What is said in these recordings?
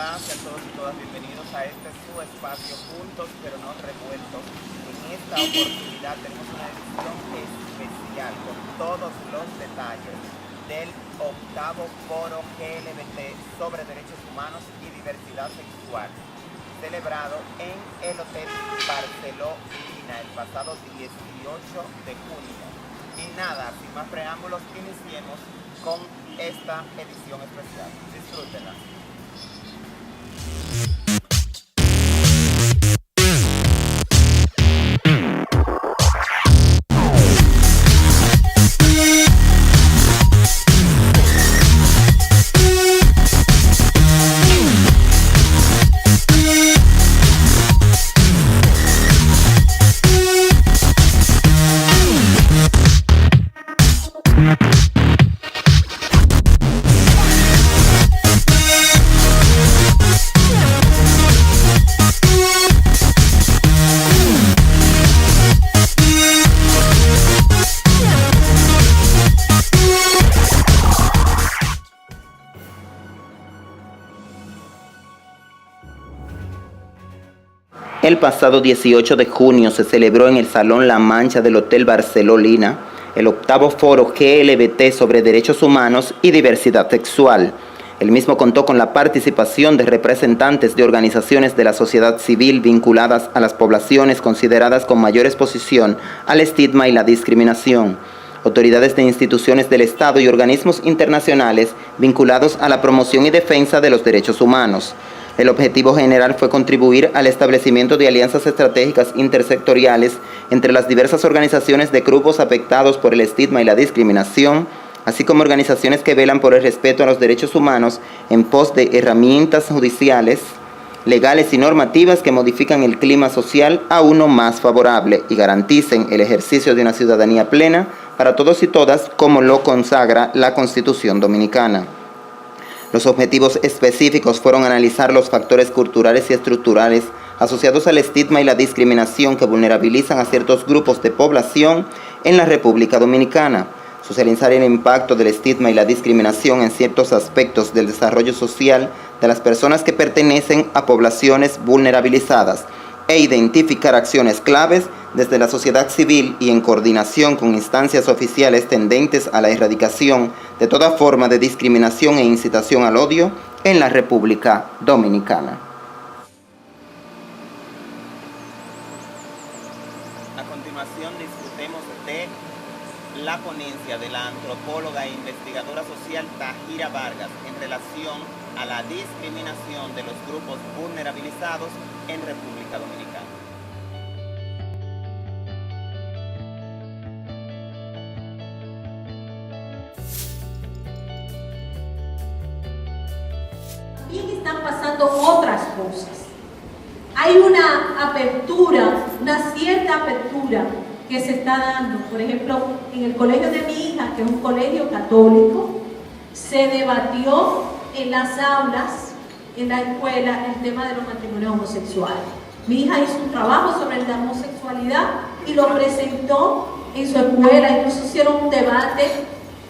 Hola, sean todos y todas bienvenidos a este su espacio Juntos pero no revueltos. En esta oportunidad tenemos una edición especial con todos los detalles del 8º Foro LGBT sobre Derechos Humanos y Diversidad Sexual, celebrado en el Hotel Barceló Lina el pasado 18 de junio. Y nada, sin más preámbulos, iniciemos con esta edición especial. Disfrútenla. El pasado 18 de junio se celebró en el Salón La Mancha del Hotel Barceló Lina el 8º Foro LGBT sobre Derechos Humanos y Diversidad Sexual. El mismo contó con la participación de representantes de organizaciones de la sociedad civil vinculadas a las poblaciones consideradas con mayor exposición al estigma y la discriminación, autoridades de instituciones del Estado y organismos internacionales vinculados a la promoción y defensa de los derechos humanos. El objetivo general fue contribuir al establecimiento de alianzas estratégicas intersectoriales entre las diversas organizaciones de grupos afectados por el estigma y la discriminación, así como organizaciones que velan por el respeto a los derechos humanos en pos de herramientas judiciales, legales y normativas que modifican el clima social a uno más favorable y garanticen el ejercicio de una ciudadanía plena para todos y todas, como lo consagra la Constitución Dominicana. Los objetivos específicos fueron analizar los factores culturales y estructurales asociados al estigma y la discriminación que vulnerabilizan a ciertos grupos de población en la República Dominicana, socializar el impacto del estigma y la discriminación en ciertos aspectos del desarrollo social de las personas que pertenecen a poblaciones vulnerabilizadas e identificar acciones claves desde la sociedad civil y en coordinación con instancias oficiales tendentes a la erradicación de toda forma de discriminación e incitación al odio en la República Dominicana. A continuación disfrutemos de la ponencia de la antropóloga e investigadora social Tahira Vargas en relación a la discriminación de los grupos vulnerabilizados en República Dominicana. También están pasando otras cosas. Hay una apertura, una cierta apertura que se está dando. Por ejemplo, en el colegio de mi hija, que es un colegio católico, se debatió en las aulas, en la escuela, el tema de los matrimonios homosexuales. Mi hija hizo un trabajo sobre la homosexualidad y lo presentó en su escuela. Incluso hicieron un debate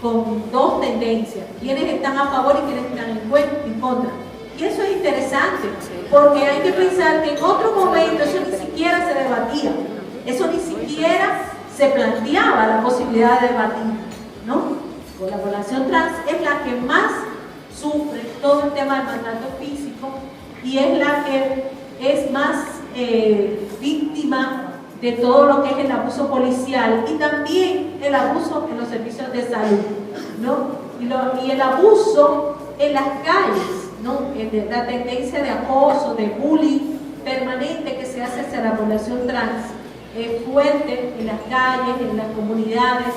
con dos tendencias, quienes están a favor y quienes están en contra. Y eso es interesante, porque hay que pensar que en otro momento eso ni siquiera se debatía, eso ni siquiera se planteaba la posibilidad de debatir, ¿no? La población trans es la que más sufre todo el tema del maltrato físico y es la que es más víctima de todo lo que es el abuso policial y también el abuso en los servicios de salud, ¿no? Y el abuso en las calles, ¿no? La tendencia de acoso, de bullying permanente que se hace hacia la población trans es fuerte en las calles, en las comunidades,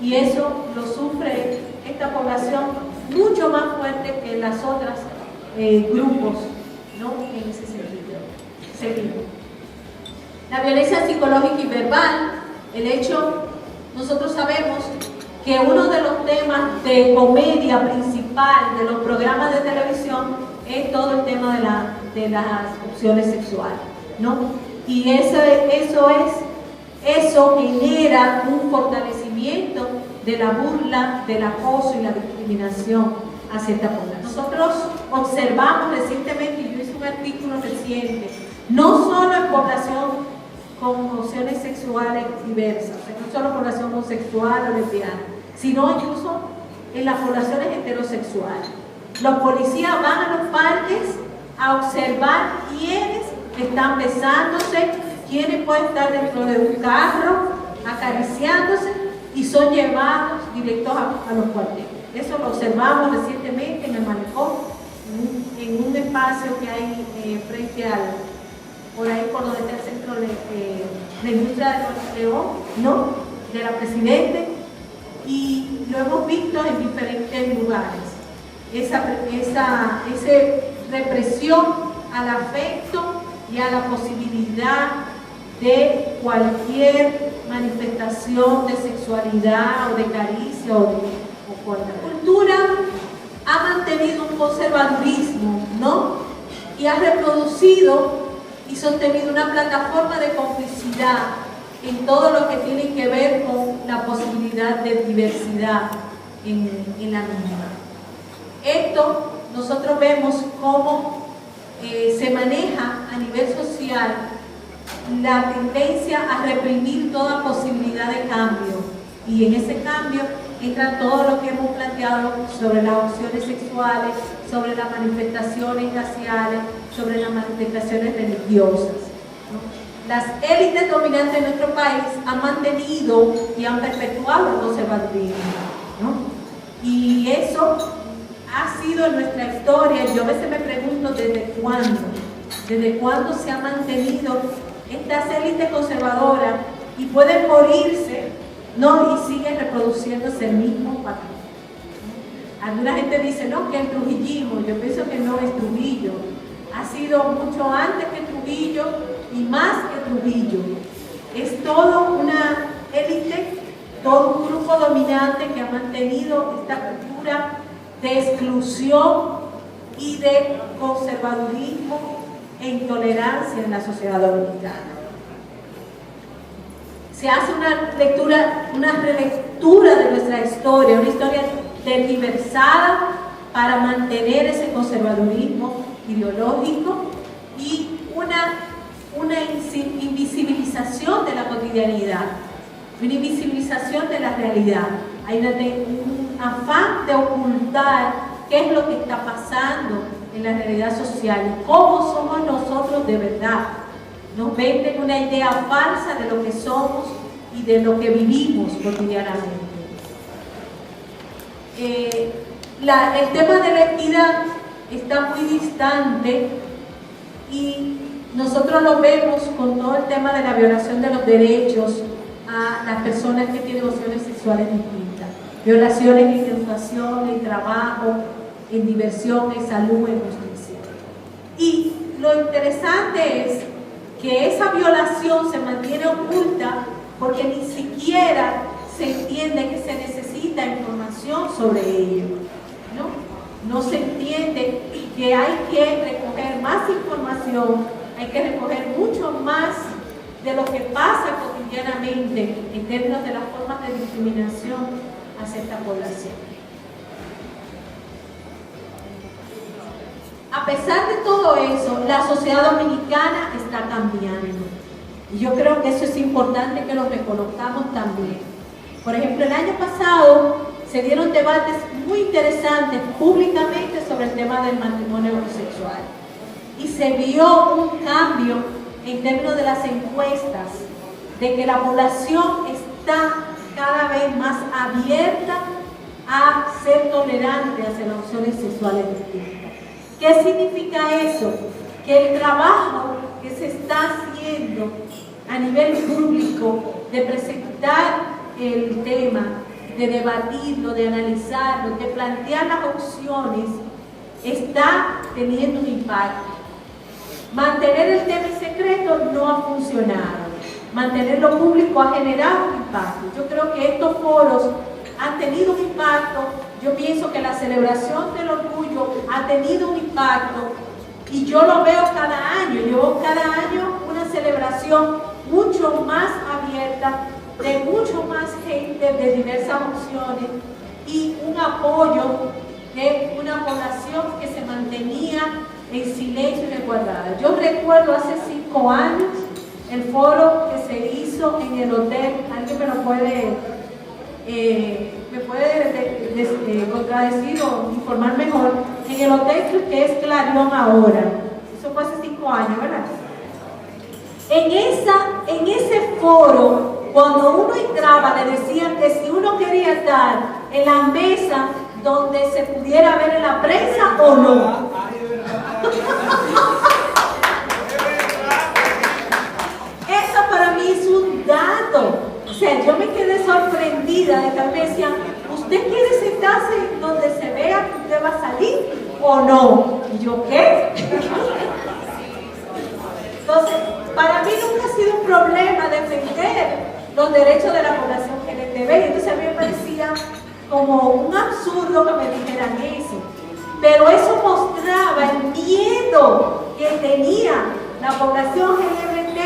y eso lo sufre esta población mucho más fuerte que las otras grupos, ¿no? En ese sentido. Seguimos. La violencia psicológica y verbal, el hecho, nosotros sabemos que uno de los temas de comedia principal de los programas de televisión es todo el tema de las opciones sexuales, ¿no? Y eso genera un fortalecimiento de la burla, del acoso y la discriminación hacia esta población. Nosotros observamos recientemente, yo hice un artículo reciente, no solo en población con opciones sexuales diversas, o sea, no solo población homosexual o lesbiana, sino incluso en las poblaciones heterosexuales. Los policías van a los parques a observar quiénes están besándose, quiénes pueden estar dentro de un carro acariciándose y son llevados directos a los cuarteles. Eso lo observamos recientemente en el malecón, en un espacio que hay frente por ahí por donde está el centro de industria de León, ¿no? De la Presidente, y lo hemos visto en diferentes lugares. Esa represión al afecto y a la posibilidad de cualquier manifestación de sexualidad o de caricia o la cultura ha mantenido un conservadurismo, ¿no? Y ha reproducido y sostenido una plataforma de complicidad en todo lo que tiene que ver con la posibilidad de diversidad en la misma. Esto nosotros vemos cómo se maneja a nivel social la tendencia a reprimir toda posibilidad de cambio, y en ese cambio entra todo lo que hemos planteado sobre las opciones sexuales, sobre las manifestaciones raciales, sobre las manifestaciones religiosas, ¿no? Las élites dominantes de nuestro país han mantenido y han perpetuado el conservadurismo, ¿no? Y eso ha sido en nuestra historia. Yo a veces me pregunto desde cuándo se ha mantenido estas élites conservadoras, y pueden morirse, ¿no? Y siguen reproduciéndose el mismo patrón. Alguna gente dice, no, que el trujillismo. Yo pienso que no es Trujillo. Ha sido mucho antes que Trujillo y más que Trujillo. Es toda una élite, todo un grupo dominante que ha mantenido esta cultura de exclusión y de conservadurismo e intolerancia en la sociedad dominicana. Se hace una relectura de nuestra historia, una historia tergiversada para mantener ese conservadurismo ideológico y una invisibilización de la cotidianidad, una invisibilización de la realidad. Hay un afán de ocultar qué es lo que está pasando en la realidad social, cómo somos nosotros de verdad. Nos venden una idea falsa de lo que somos y de lo que vivimos cotidianamente. El tema de la equidad está muy distante, y nosotros lo vemos con todo el tema de la violación de los derechos a las personas que tienen opciones sexuales distintas. Violaciones en educación, en trabajo, en diversión, en salud, en justicia. Y lo interesante es que esa violación se mantiene oculta porque ni siquiera se entiende que se necesita información sobre ello, ¿no? No se entiende que hay que recoger más información, hay que recoger mucho más de lo que pasa cotidianamente en términos de las formas de discriminación hacia esta población. A pesar de todo eso, la sociedad dominicana está cambiando. Y yo creo que eso es importante que lo reconozcamos también. Por ejemplo, el año pasado se dieron debates muy interesantes públicamente sobre el tema del matrimonio homosexual. Y se vio un cambio en términos de las encuestas, de que la población está cada vez más abierta a ser tolerante hacia las opciones sexuales distintas. ¿Qué significa eso? Que el trabajo que se está haciendo a nivel público de presentar el tema, de debatirlo, de analizarlo, de plantear las opciones, está teniendo un impacto. Mantener el tema en secreto no ha funcionado. Mantenerlo público ha generado un impacto. Yo creo que estos foros han tenido un impacto. Yo pienso que la celebración del orgullo ha tenido un impacto, y yo lo veo cada año. Yo veo cada año una celebración mucho más abierta, de mucho más gente de diversas opciones, y un apoyo de una población que se mantenía en silencio y resguardada. Yo recuerdo hace 5 años el foro que se hizo en el hotel, alguien me lo puede contradecir o informar mejor, en el hotel que es Clarion ahora. Eso fue hace 5 años, ¿verdad? En ese foro, cuando uno entraba, le decían que si uno quería estar en la mesa donde se pudiera ver en la prensa o no. Eso para mí es un dato. O sea, yo me quedé sorprendida de que me decían, ¿usted quiere sentarse donde se vea que usted va a salir o no? Y yo, ¿qué? Entonces, para mí nunca ha sido un problema defender los derechos de la población LGTB. Entonces a mí me parecía como un absurdo que me dijeran eso. Pero eso mostraba el miedo que tenía la población LGBT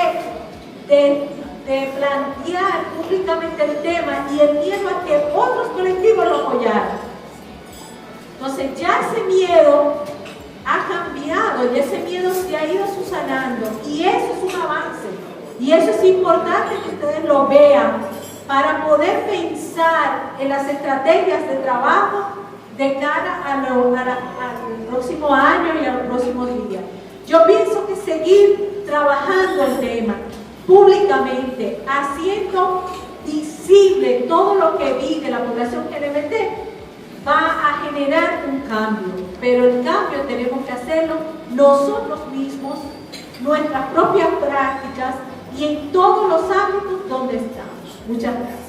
de plantear públicamente el tema y el miedo a que otros colectivos lo apoyaran. Entonces ya ese miedo ha cambiado y ese miedo se ha ido subsanando y eso es un avance y eso es importante que ustedes lo vean para poder pensar en las estrategias de trabajo de cara al próximo año y a los próximos días. Yo pienso que seguir trabajando el tema públicamente, haciendo visible todo lo que vive la población LGBT, va a generar un cambio, pero el cambio tenemos que hacerlo nosotros mismos, nuestras propias prácticas y en todos los ámbitos donde estamos. Muchas gracias.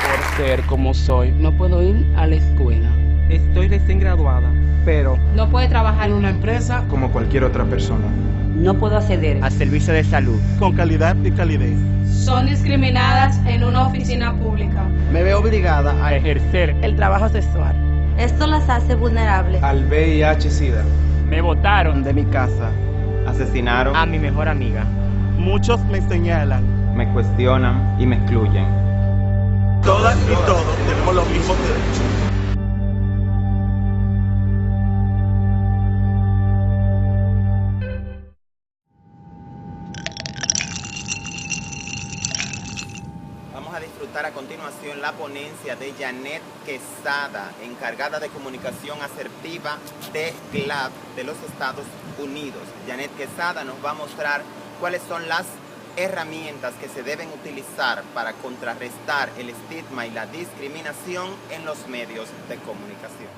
Por ser como soy, no puedo ir a la escuela. Estoy recién graduada, pero no puede trabajar en una empresa como cualquier otra persona. No puedo acceder a servicio de salud con calidad y calidez. Son discriminadas en una oficina pública. Me veo obligada a ejercer el trabajo sexual. Esto las hace vulnerables al VIH-Sida. Me botaron de mi casa. Asesinaron a mi mejor amiga. Muchos me señalan, me cuestionan y me excluyen. Todas y todos tenemos los mismos derechos. Vamos a disfrutar a continuación la ponencia de Janet Quesada, encargada de comunicación asertiva de CLAD de los Estados Unidos. Janet Quesada nos va a mostrar cuáles son las herramientas que se deben utilizar para contrarrestar el estigma y la discriminación en los medios de comunicación.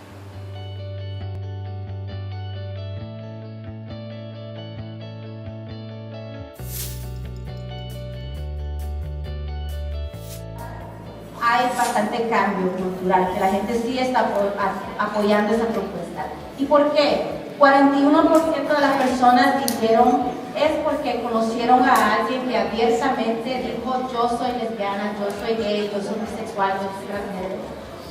Hay bastante cambio cultural, que la gente sí está apoyando esa propuesta. ¿Y por qué? 41% de las personas dijeron es porque conocieron a alguien que abiertamente dijo yo soy lesbiana, yo soy gay, yo soy bisexual, yo soy transgénero.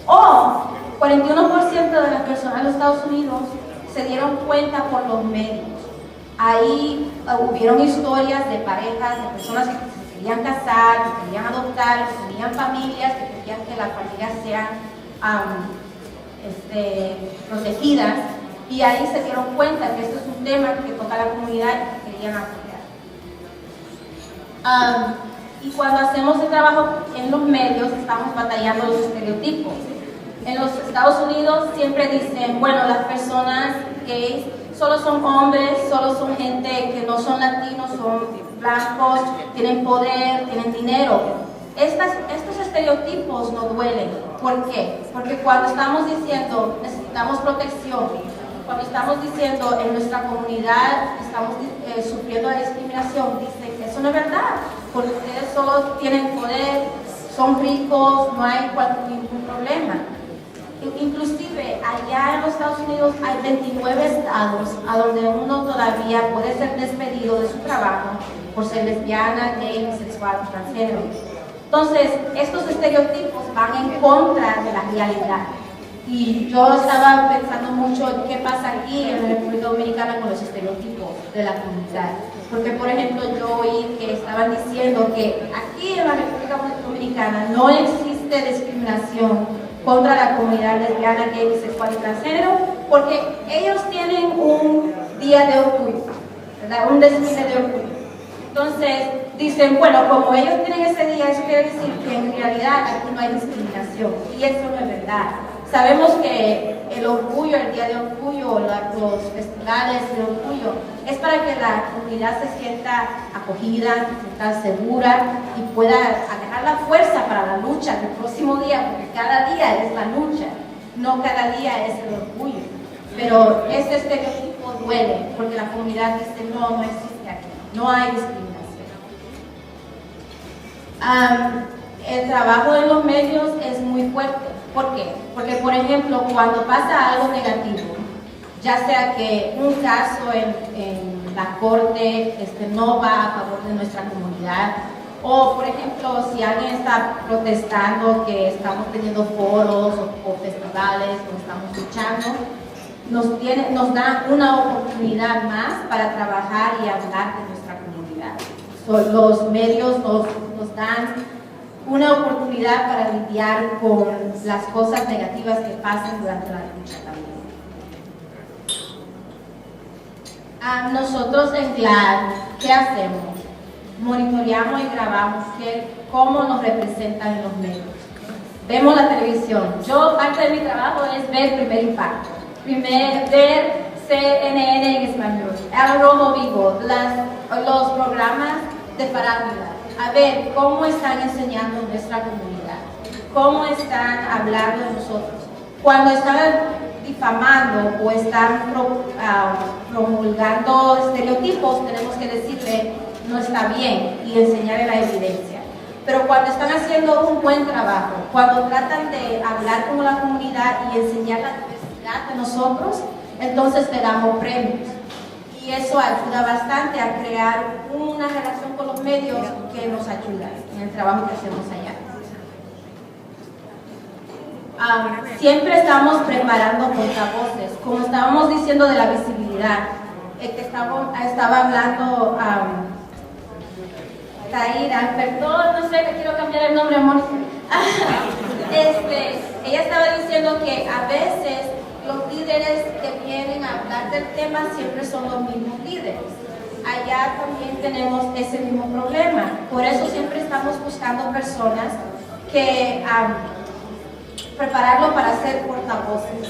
O 41% de las personas en los Estados Unidos se dieron cuenta por los medios. Ahí hubieron historias de parejas, de personas que se querían casar, que querían adoptar, que tenían familias, que querían que las familias sean protegidas. Y ahí se dieron cuenta que esto es un tema que toca a la comunidad y que querían apoyar. Y cuando hacemos el trabajo en los medios, estamos batallando los estereotipos. En los Estados Unidos siempre dicen, bueno, las personas gays solo son hombres, solo son gente que no son latinos, son blancos, tienen poder, tienen dinero. Estos estereotipos nos duelen. ¿Por qué? Porque cuando estamos diciendo necesitamos protección, cuando estamos diciendo en nuestra comunidad estamos sufriendo la discriminación, dicen que eso no es verdad, porque ustedes solo tienen poder, son ricos, no hay ningún problema. Inclusive allá en los Estados Unidos hay 29 estados a donde uno todavía puede ser despedido de su trabajo por ser lesbiana, gay, bisexual, transgénero. Entonces, estos estereotipos van en contra de la realidad. Y yo estaba pensando mucho en qué pasa aquí en la República Dominicana con los estereotipos de la comunidad. Porque, por ejemplo, yo oí que estaban diciendo que aquí en la República Dominicana no existe existe discriminación contra la comunidad lesbiana, gay, bisexual y transgénero, porque ellos tienen un día de orgullo, ¿verdad? Un desfile de orgullo. Entonces dicen, bueno, como ellos tienen ese día, eso quiere decir que en realidad aquí no hay discriminación, y eso no es verdad. Sabemos que el orgullo, el día de orgullo, los festivales de orgullo, es para que la comunidad se sienta acogida, se sienta segura y pueda agarrar la fuerza para la lucha del próximo día, porque cada día es la lucha, no cada día es el orgullo. Pero este estereotipo duele, porque la comunidad dice, no existe aquí, no hay discriminación. El trabajo en los medios es muy fuerte. ¿Por qué? Porque, por ejemplo, cuando pasa algo negativo, ya sea que un caso en la corte no va a favor de nuestra comunidad, o, por ejemplo, si alguien está protestando que estamos teniendo foros o festivales, o estamos luchando, nos dan una oportunidad más para trabajar y hablar de nuestra comunidad. Los medios nos dan una oportunidad para lidiar con las cosas negativas que pasan durante la lucha también. Nosotros en GLAAD, ¿qué hacemos? Monitoreamos y grabamos cómo nos representan en los medios. Vemos la televisión. Parte de mi trabajo es ver Primer Impacto, ver CNN en español, El Rojo Vivo, los programas de farándula, a ver cómo están enseñando nuestra comunidad, cómo están hablando de nosotros. Cuando están difamando o están promulgando estereotipos, tenemos que decirle no está bien y enseñarle la evidencia. Pero cuando están haciendo un buen trabajo, cuando tratan de hablar con la comunidad y enseñar la diversidad de nosotros, entonces le damos premios. Y eso ayuda bastante a crear una relación con los medios que nos ayuda en el trabajo que hacemos allá. Siempre estamos preparando portavoces, como estábamos diciendo de la visibilidad. El que estaba hablando Taira, perdón, no sé, que quiero cambiar el nombre, amor. Ella estaba diciendo que a veces los líderes que vienen a hablar del tema siempre son los mismos líderes. Allá también tenemos ese mismo problema. Por eso siempre estamos buscando personas que prepararlo para ser portavoces.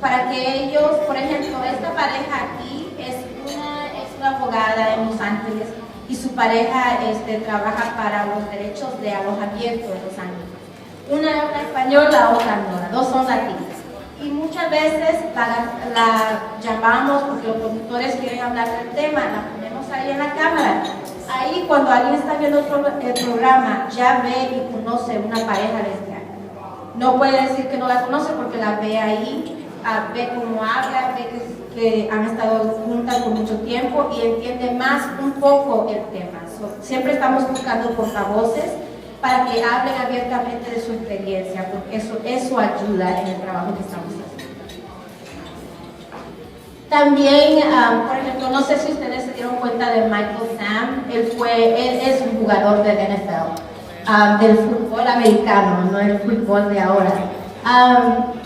Para que ellos, por ejemplo, esta pareja aquí es una abogada en Los Ángeles y su pareja trabaja para los derechos de alojamiento en Los Ángeles. Una española, la otra no, las dos son latinas. Y muchas veces la llamamos porque los conductores quieren hablar del tema, la ponemos ahí en la cámara. Ahí cuando alguien está viendo el programa ya ve y conoce una pareja lesbiana. No puede decir que no la conoce porque la ve ahí, ve cómo habla, ve que han estado juntas por mucho tiempo y entiende más un poco el tema. Siempre estamos buscando portavoces para que hablen abiertamente de su experiencia, porque eso ayuda en el trabajo que estamos haciendo. También, por ejemplo, no sé si ustedes se dieron cuenta de Michael Sam, él es un jugador del NFL, del fútbol americano, no el fútbol de ahora.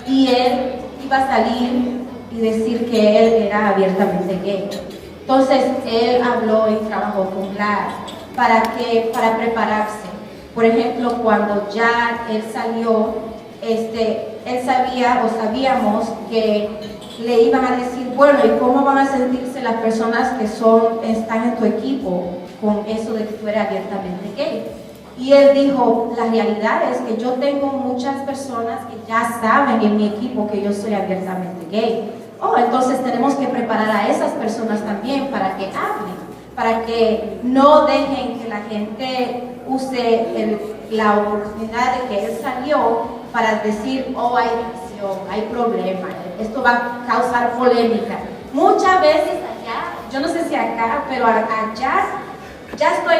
Y él iba a salir y decir que él era abiertamente gay. Entonces, él habló y trabajó con GLAAD para prepararse. Por ejemplo, cuando ya él salió, él sabía o sabíamos que le iban a decir, bueno, ¿y cómo van a sentirse las personas que están en tu equipo con eso de que tú eres abiertamente gay? Y él dijo, la realidad es que yo tengo muchas personas que ya saben en mi equipo que yo soy abiertamente gay. Entonces tenemos que preparar a esas personas también para que hablen, para que no dejen que la gente use la oportunidad de que él salió para decir, hay división, hay problema, esto va a causar polémica. Muchas veces allá, yo no sé si acá, pero allá ya estoy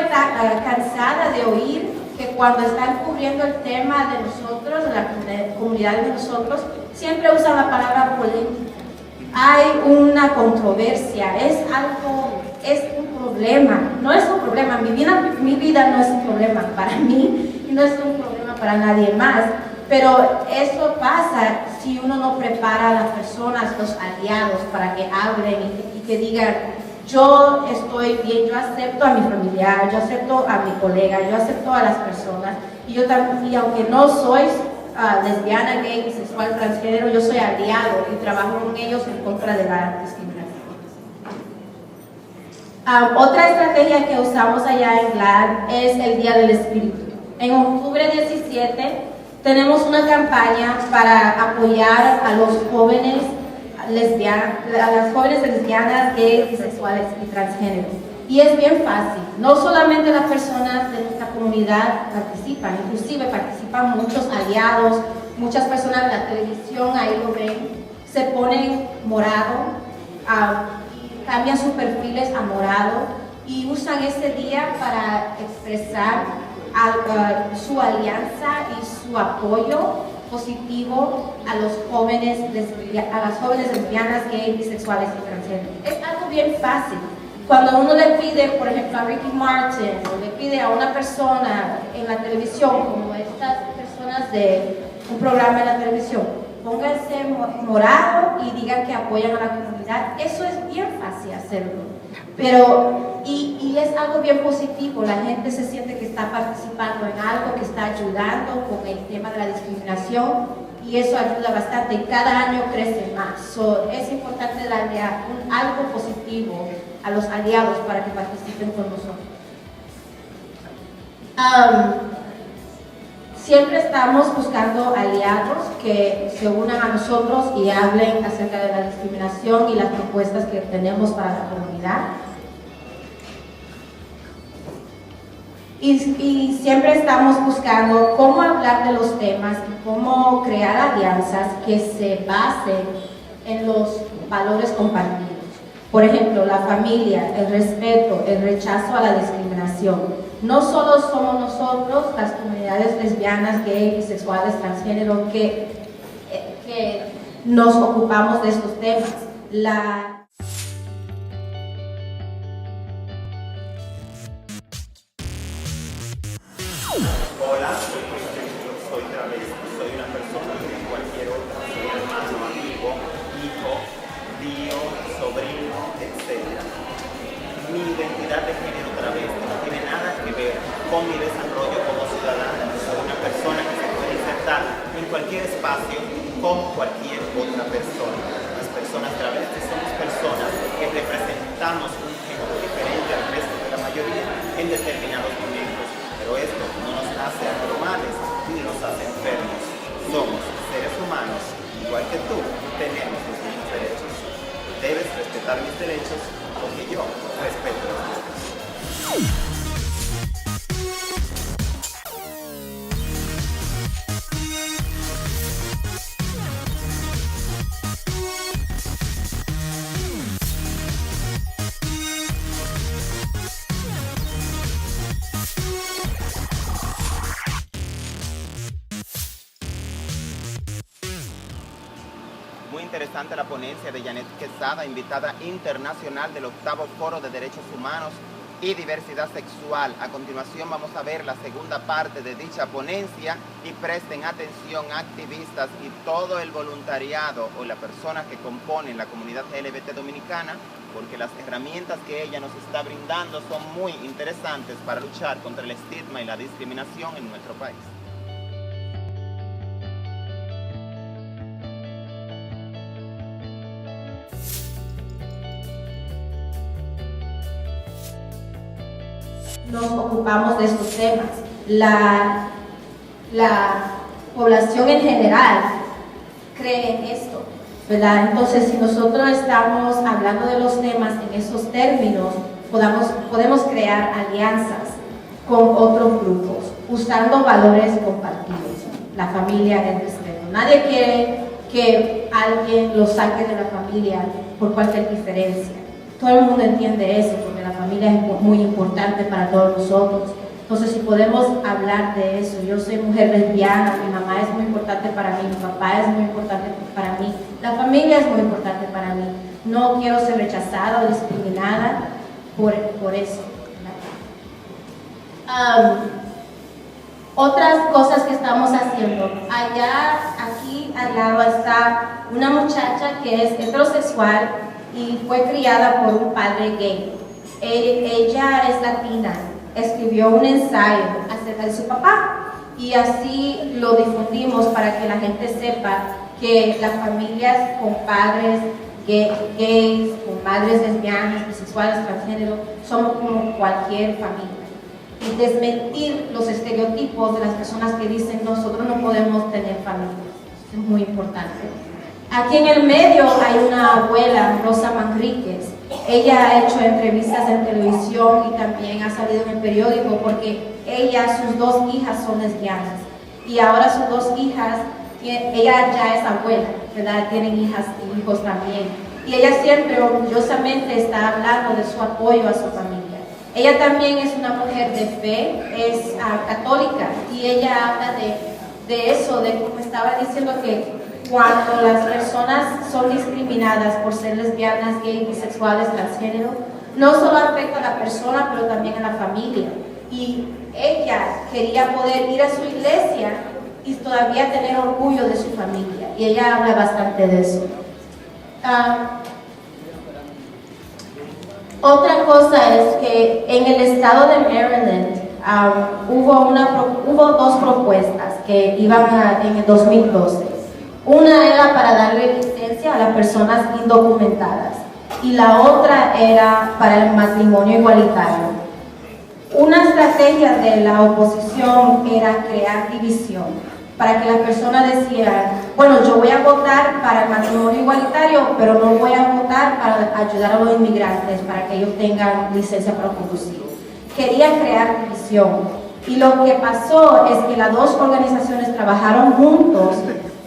cansada de oír que cuando están cubriendo el tema de nosotros, de la comunidad de nosotros, siempre usan la palabra polémica. Hay una controversia, es un problema, no es un problema, mi vida no es un problema para mí y no es un problema para nadie más, pero eso pasa si uno no prepara a las personas, los aliados, para que hablen y que digan, yo estoy bien, yo acepto a mi familiar, yo acepto a mi colega, yo acepto a las personas, y aunque no soy lesbiana, gay, bisexual, transgénero, yo soy aliado y trabajo con ellos en contra de la discriminación. Otra estrategia que usamos allá en GLAAD es el Día del Espíritu. En octubre 17 tenemos una campaña para apoyar a los jóvenes lesbianas, gays, bisexuales y transgénero. Y es bien fácil. No solamente las personas de nuestra comunidad participan, inclusive participan muchos aliados, muchas personas de la televisión, ahí lo ven, se ponen morado, cambian sus perfiles a morado y usan ese día para expresar su alianza y su apoyo positivo a las jóvenes lesbianas, gays, bisexuales y transgénero. Es algo bien fácil. Cuando uno le pide, por ejemplo, a Ricky Martin, o le pide a una persona en la televisión, como estas personas de un programa en la televisión, pónganse morado y digan que apoyan a la comunidad, eso es bien fácil hacerlo. Pero, y es algo bien positivo, la gente se siente que está participando en algo, que está ayudando con el tema de la discriminación, y eso ayuda bastante, y cada año crece más. Es importante darle algo positivo a los aliados para que participen con nosotros. Siempre estamos buscando aliados que se unan a nosotros y hablen acerca de la discriminación y las propuestas que tenemos para la comunidad. Y siempre estamos buscando cómo hablar de los temas y cómo crear alianzas que se basen en los valores compartidos. Por ejemplo, la familia, el respeto, el rechazo a la discriminación. No solo somos nosotros, las comunidades lesbianas, gays, bisexuales, transgénero, que nos ocupamos de estos temas. Hola, soy travesti, soy una persona como cualquier otra, soy hermano, amigo, hijo, tío, sobrino, etc. Mi identidad de género travesti no tiene nada que ver con mi desarrollo como ciudadana. Soy una persona que se puede insertar en cualquier espacio como cualquier otra persona. Las personas travestis somos personas que representamos un género diferente al resto de la mayoría en determinados momentos. Pero esto no nos hace anormales ni nos hace enfermos. Somos seres humanos, igual que tú, tenemos los mismos derechos. Debes respetar mis derechos porque yo respeto los tuyos. Muy interesante la ponencia de Janet Quesada, invitada internacional del 8º Foro de Derechos Humanos y Diversidad Sexual. A continuación vamos a ver la segunda parte de dicha ponencia y presten atención activistas y todo el voluntariado o las personas que componen la comunidad LGBT dominicana, porque las herramientas que ella nos está brindando son muy interesantes para luchar contra el estigma y la discriminación en nuestro país. Nos ocupamos de estos temas. La población en general cree en esto, ¿verdad? Entonces, si nosotros estamos hablando de los temas en esos términos, podemos crear alianzas con otros grupos, usando valores compartidos. La familia, el respeto. Nadie quiere que alguien lo saque de la familia por cualquier diferencia. Todo el mundo entiende eso, porque la familia es muy importante para todos nosotros. Entonces, si podemos hablar de eso, yo soy mujer lesbiana, mi mamá es muy importante para mí, mi papá es muy importante para mí, la familia es muy importante para mí. No quiero ser rechazada o discriminada por eso. Otras cosas que estamos haciendo. Aquí al lado está una muchacha que es heterosexual y fue criada por un padre gay. Ella es latina, escribió un ensayo acerca de su papá y así lo difundimos para que la gente sepa que las familias con padres gays, con madres lesbianas, bisexuales, transgénero, somos como cualquier familia. Y desmentir los estereotipos de las personas que dicen nosotros no podemos tener familias. Es muy importante. Aquí en el medio hay una abuela, Rosa Manríquez. Ella ha hecho entrevistas en televisión y también ha salido en el periódico porque sus 2 hijas son lesbianas. Y ahora sus 2 hijas, ella ya es abuela, ¿verdad? Tienen hijas y hijos también. Y ella siempre orgullosamente está hablando de su apoyo a su familia. Ella también es una mujer de fe, es católica, y ella habla de eso, de como estaba diciendo que cuando las personas son discriminadas por ser lesbianas, gays, bisexuales, transgénero, no solo afecta a la persona, pero también a la familia. Y ella quería poder ir a su iglesia y todavía tener orgullo de su familia, y ella habla bastante de eso. Otra cosa es que en el estado de Maryland hubo 2 propuestas que iban en el 2012. Una era para darle licencia a las personas indocumentadas y la otra era para el matrimonio igualitario. Una estrategia de la oposición era crear división, para que las personas decían, bueno, yo voy a votar para el matrimonio igualitario, pero no voy a votar para ayudar a los inmigrantes, para que ellos tengan licencia para conducir. Querían crear división. Y lo que pasó es que las 2 organizaciones trabajaron juntos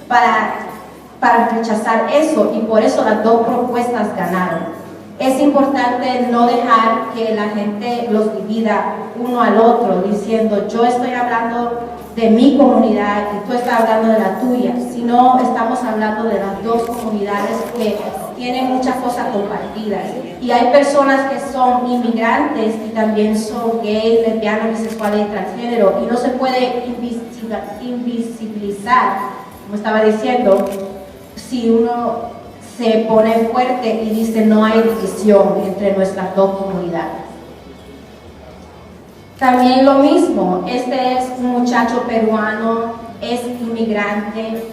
para rechazar eso, y por eso las 2 propuestas ganaron. Es importante no dejar que la gente los divida uno al otro, diciendo, yo estoy hablando de mi comunidad y tú estás hablando de la tuya, sino estamos hablando de las 2 comunidades que tienen muchas cosas compartidas. Y hay personas que son inmigrantes y también son gays, lesbianas, bisexuales y transgénero, y no se puede invisibilizar, como estaba diciendo, si uno se pone fuerte y dice no hay división entre nuestras 2 comunidades. También lo mismo, este es un muchacho peruano, es inmigrante,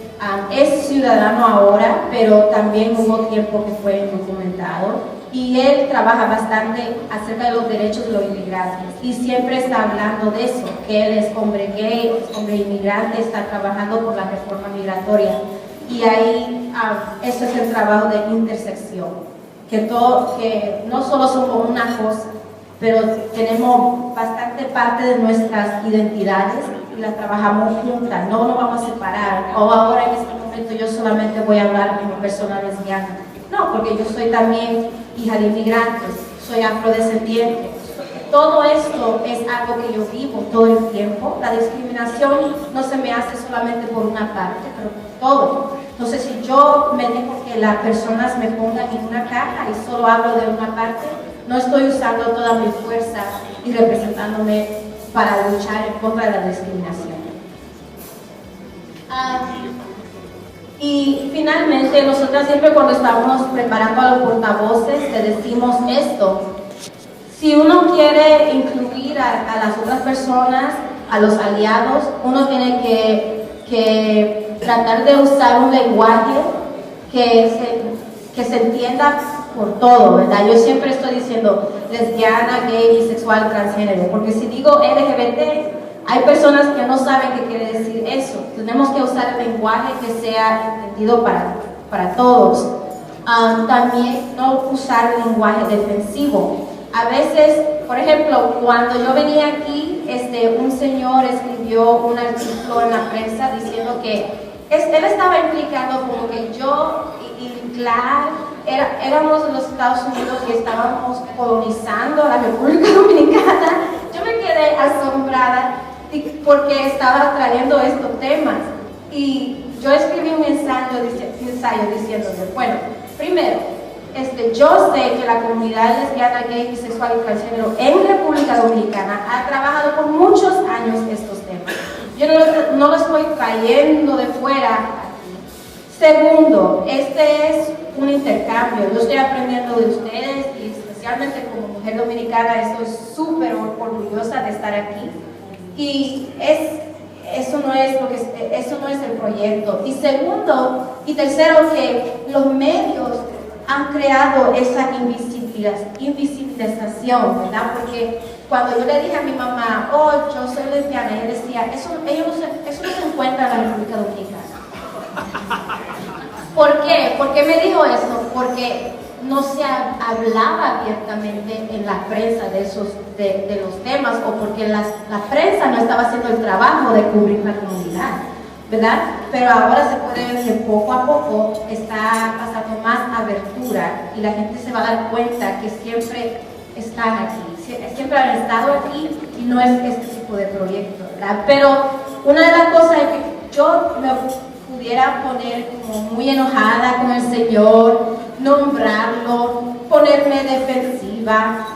es ciudadano ahora, pero también hubo tiempo que fue indocumentado, y él trabaja bastante acerca de los derechos de los inmigrantes y siempre está hablando de eso, que él es hombre gay, es hombre inmigrante, está trabajando por la reforma migratoria. Y ahí, eso es el trabajo de intersección, que no solo somos una cosa, pero tenemos bastante parte de nuestras identidades y las trabajamos juntas, no nos vamos a separar, o ahora en este momento yo solamente voy a hablar como persona lesbiana. No, porque yo soy también hija de inmigrantes, soy afrodescendiente. Todo esto es algo que yo vivo todo el tiempo. La discriminación no se me hace solamente por una parte, pero por todo. Entonces, si yo me dejo que las personas me pongan en una caja y solo hablo de una parte, no estoy usando toda mi fuerza y representándome para luchar en contra de la discriminación. Y finalmente, nosotros siempre cuando estamos preparando a los portavoces, le decimos esto. Si uno quiere incluir a las otras personas, a los aliados, uno tiene que tratar de usar un lenguaje que se entienda por todo, ¿verdad? Yo siempre estoy diciendo lesbiana, gay, bisexual, transgénero, porque si digo LGBT, hay personas que no saben qué quiere decir eso. Tenemos que usar el lenguaje que sea entendido para todos. También no usar lenguaje defensivo. A veces, por ejemplo, cuando yo venía aquí, un señor escribió un artículo en la prensa diciendo que él estaba implicando como que yo y Clara éramos de los Estados Unidos y estábamos colonizando a la República Dominicana. Yo me quedé asombrada porque estaba trayendo estos temas. Y yo escribí un ensayo diciendo, bueno, primero, yo sé que la comunidad lesbiana, gay, bisexual y transgénero en República Dominicana ha trabajado por muchos años estos temas. Yo no lo estoy trayendo de fuera aquí. Segundo, este es un intercambio. Yo estoy aprendiendo de ustedes y especialmente como mujer dominicana estoy súper orgullosa de estar aquí. Y eso no es el proyecto. Y segundo y tercero, que los medios han creado esa invisibilización, ¿verdad? Porque cuando yo le dije a mi mamá, oh, yo soy lesbiana, ella decía, eso no se encuentra en la República Dominicana. ¿Por qué? ¿Por qué me dijo eso? Porque no se hablaba abiertamente en la prensa de los temas, o porque la prensa no estaba haciendo el trabajo de cubrir la comunidad, ¿verdad? Pero ahora se puede ver que poco a poco está pasando más abertura y la gente se va a dar cuenta que siempre están aquí, siempre han estado aquí y no es este tipo de proyecto, ¿verdad? Pero una de las cosas es que yo me pudiera poner como muy enojada con el Señor, nombrarlo, ponerme defensiva,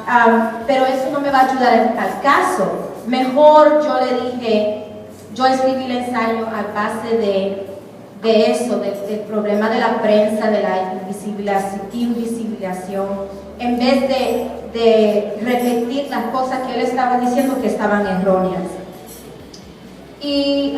pero eso no me va a ayudar al caso. Mejor yo le dije, yo escribí el ensayo a base de eso, del problema de la prensa, de la invisibilización, en vez de repetir las cosas que él estaba diciendo que estaban erróneas. Y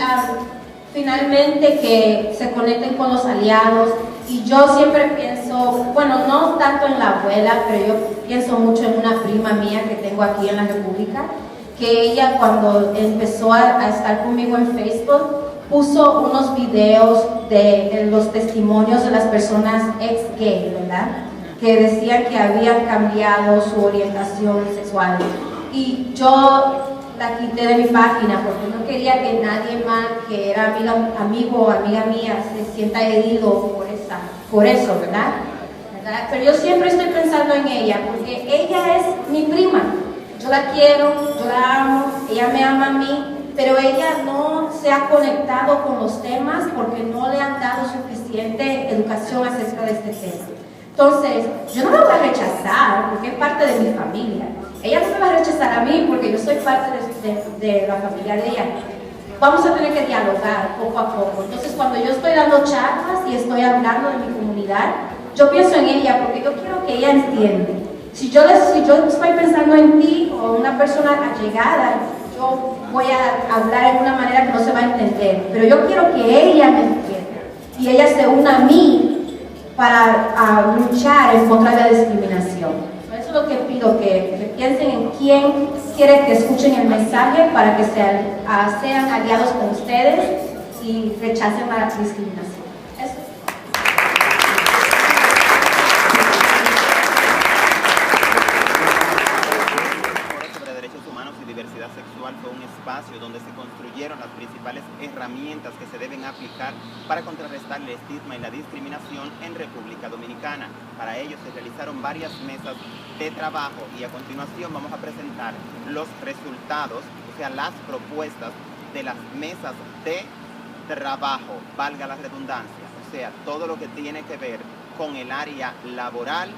finalmente que se conecten con los aliados. Y yo siempre pienso, bueno, no tanto en la abuela, pero yo pienso mucho en una prima mía que tengo aquí en la República, que ella cuando empezó a estar conmigo en Facebook, puso unos videos de los testimonios de las personas ex-gay, ¿verdad? Que decían que habían cambiado su orientación sexual. Y yo la quité de mi página porque no quería que nadie más que era amigo o amiga mía se sienta herido por eso, ¿verdad? Pero yo siempre estoy pensando en ella porque ella es mi prima. Yo la quiero, yo la amo, ella me ama a mí, pero ella no se ha conectado con los temas porque no le han dado suficiente educación acerca de este tema. Entonces, yo no la voy a rechazar porque es parte de mi familia. Ella no me va a rechazar a mí porque yo soy parte de la familia de ella. Vamos a tener que dialogar poco a poco. Entonces, cuando yo estoy dando charlas y estoy hablando de mi comunidad, yo pienso en ella porque yo quiero que ella entienda. Si yo estoy pensando en ti o una persona allegada, yo voy a hablar en una manera que no se va a entender. Pero yo quiero que ella me entienda y ella se una a mí para luchar en contra de la discriminación. Eso es lo que pido, que piensen en quién quiere que escuchen el mensaje para que sean aliados con ustedes y rechacen la discriminación. Eso. Sobre derechos humanos y diversidad sexual fue un espacio donde se construyeron las principales herramientas que se deben aplicar para contrarrestar el estigma y la discriminación en República Dominicana. Para ello se realizaron varias mesas de trabajo y a continuación vamos a presentar los resultados, o sea, las propuestas de las mesas de trabajo, valga la redundancia, o sea, todo lo que tiene que ver con el área laboral,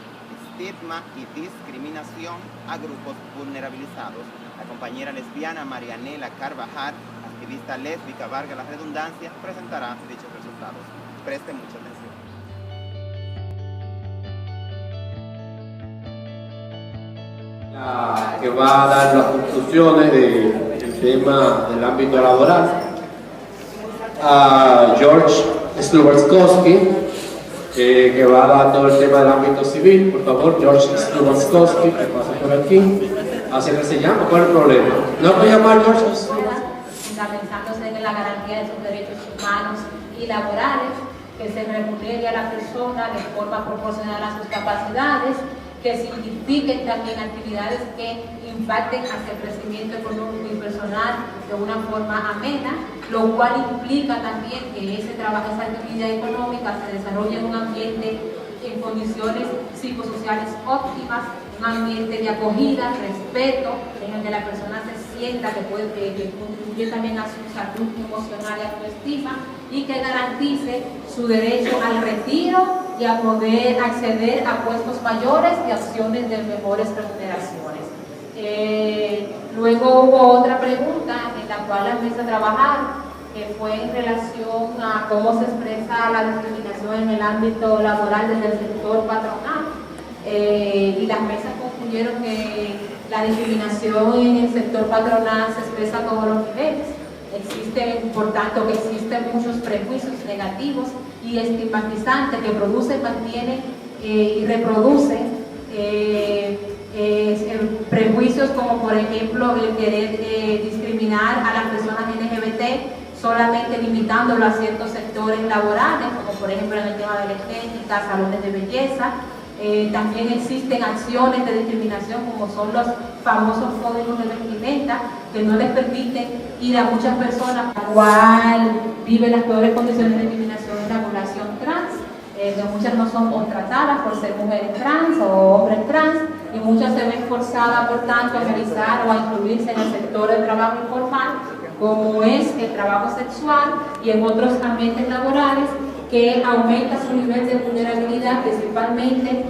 estigma y discriminación a grupos vulnerabilizados. La compañera lesbiana Marianela Carvajal, activista lésbica, valga la redundancia, presentará dichos resultados. Presten mucha atención. Que va a dar las conclusiones del tema del ámbito laboral. A George Slubaczkowski, que va a dar todo el tema del ámbito civil. Por favor, George Slubaczkowski, que pasa por aquí. Así que se llama, ¿cuál es el problema? ¿No puede llamar George? Fundamentándose en la garantía de sus derechos humanos y laborales, que se remunere a la persona de forma proporcional a sus capacidades, que signifiquen también actividades que impacten hacia el crecimiento económico y personal de una forma amena, lo cual implica también que ese trabajo, esa actividad económica se desarrolle en un ambiente en condiciones psicosociales óptimas, un ambiente de acogida, respeto, en el que la persona se sienta que puede contribuir también a su salud emocional y autoestima, y que garantice su derecho al retiro y a poder acceder a puestos mayores y acciones de mejores remuneraciones. Luego hubo otra pregunta en la cual la empresa trabajar, que fue en relación a cómo se expresa la discriminación en el ámbito laboral desde el sector patronal. Y las mesas concluyeron que la discriminación en el sector patronal se expresa a todos los niveles. Existen, por tanto, que existen muchos prejuicios negativos y estigmatizantes que producen, mantienen y reproducen prejuicios como, por ejemplo, el querer discriminar a las personas LGBT solamente limitándolo a ciertos sectores laborales, como por ejemplo en el tema de la estética, salones de belleza. También existen acciones de discriminación como son los famosos códigos de vestimenta que no les permiten ir a muchas personas la cual viven las peores condiciones de discriminación en la población trans, que muchas no son contratadas por ser mujeres trans o hombres trans y muchas se ven forzadas por tanto a realizar o a incluirse en el sector del trabajo informal como es el trabajo sexual y en otros ambientes laborales que aumenta su nivel de vulnerabilidad principalmente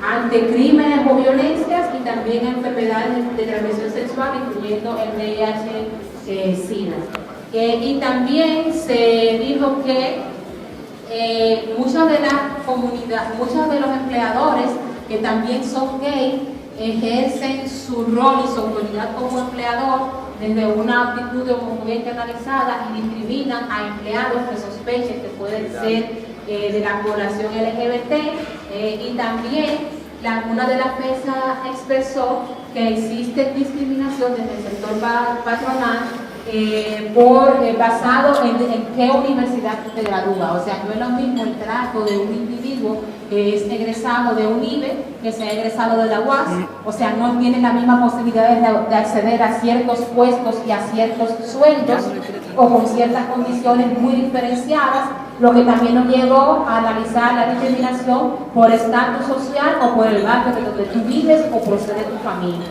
ante crímenes o violencias y también enfermedades de transmisión sexual, incluyendo el VIH-Sida. Y también se dijo que muchos de los empleadores que también son gay ejercen su rol y su autoridad como empleador desde una actitud de homofobia internalizada y discriminan a empleados que sospechen que pueden ser de la población LGBT y también una de las mesas expresó que existe discriminación desde el sector patronal basado en qué universidad te gradúa. O sea, no es lo mismo el trato de un individuo que es egresado de un IBE que se ha egresado de la UAS. O sea, no tienen las mismas posibilidades de acceder a ciertos puestos y a ciertos sueldos o con ciertas condiciones muy diferenciadas, lo que también nos llevó a analizar la discriminación por estatus social o por el barrio de donde tú vives o por ser de tu familia.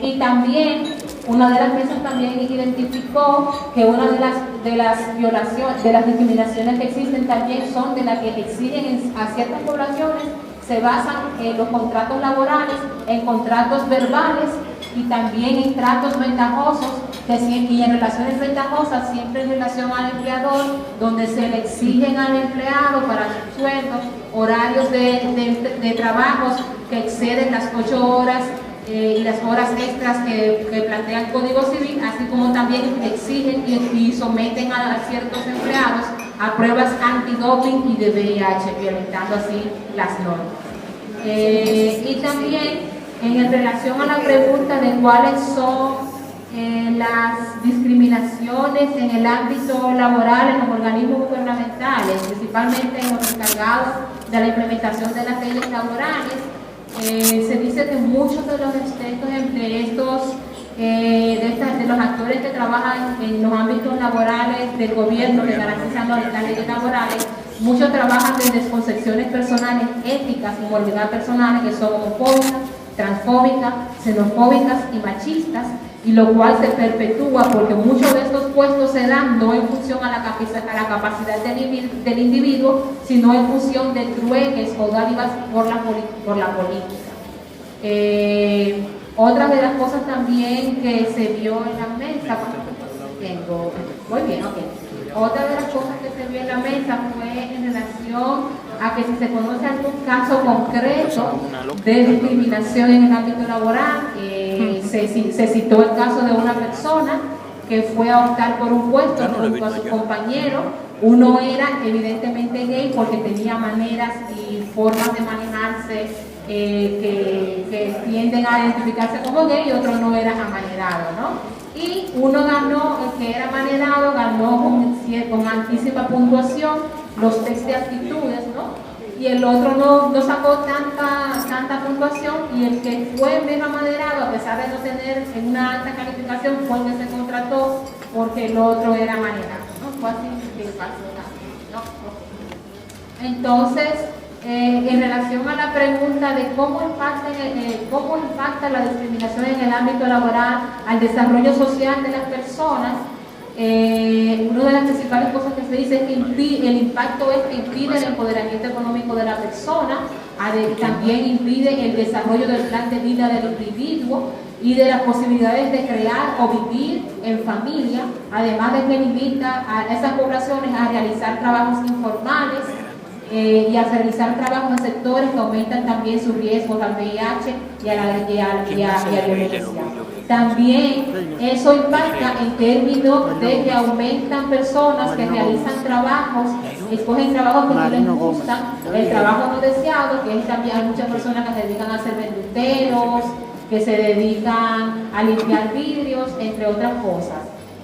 Y también una de las mesas también identificó que una de las violaciones, de las discriminaciones que existen también son de las que exigen a ciertas poblaciones, se basan en los contratos laborales, en contratos verbales y también en tratos ventajosos y en relaciones ventajosas siempre en relación al empleador, donde se le exigen al empleado para sus sueldos horarios de trabajos que exceden las 8 horas y las horas extras que plantea el Código Civil, así como también exigen y someten a ciertos empleados a pruebas antidoping y de VIH, violentando así las normas. Y también en relación a la pregunta de cuáles son las discriminaciones en el ámbito laboral en los organismos gubernamentales, principalmente en los encargados de la implementación de las leyes laborales, se dice que muchos de los expertos entre estos de los actores que trabajan en los ámbitos laborales del gobierno que garantizan las leyes laborales, muchos trabajan desde concepciones personales éticas y moralidad personales que son homofóbicas, transfóbicas, xenofóbicas y machistas, y lo cual se perpetúa porque muchos de estos puestos se dan no en función a la capacidad del individuo, sino en función de trueques o dádivas por la política. Otra de las cosas también que se vio en la mesa, muy bien, ok. Otra de las cosas que se vio en la mesa fue en relación a que si se conoce algún caso concreto de discriminación en el ámbito laboral. Se citó el caso de una persona que fue a optar por un puesto junto a su compañero. Uno era evidentemente gay porque tenía maneras y formas de manejarse que tienden a identificarse como gay, y otro no era amanerado, ¿no? Y uno ganó, el que era amanerado ganó con altísima puntuación los test de aptitudes, ¿no? Y el otro no sacó tanta puntuación, y el que fue menos amanerado, a pesar de no tener una alta calificación, fue el que se contrató porque el otro era amanerado, ¿no? Fue así que pasó, ¿no? Entonces, en relación a la pregunta de cómo impacta la discriminación en el ámbito laboral al desarrollo social de las personas, una de las principales cosas que se dice es que el impacto es que impide el empoderamiento económico de la persona, También impide el desarrollo del plan de vida del individuo y de las posibilidades de crear o vivir en familia, además de que limita a esas poblaciones a realizar trabajos informales y a realizar trabajos en sectores que aumentan también sus riesgos al VIH y a la violencia. También eso impacta en términos de que aumentan personas que realizan trabajos, escogen trabajos que no les gustan, el trabajo no deseado, que es también hay muchas personas que se dedican a ser venduteros, que se dedican a limpiar vidrios, entre otras cosas.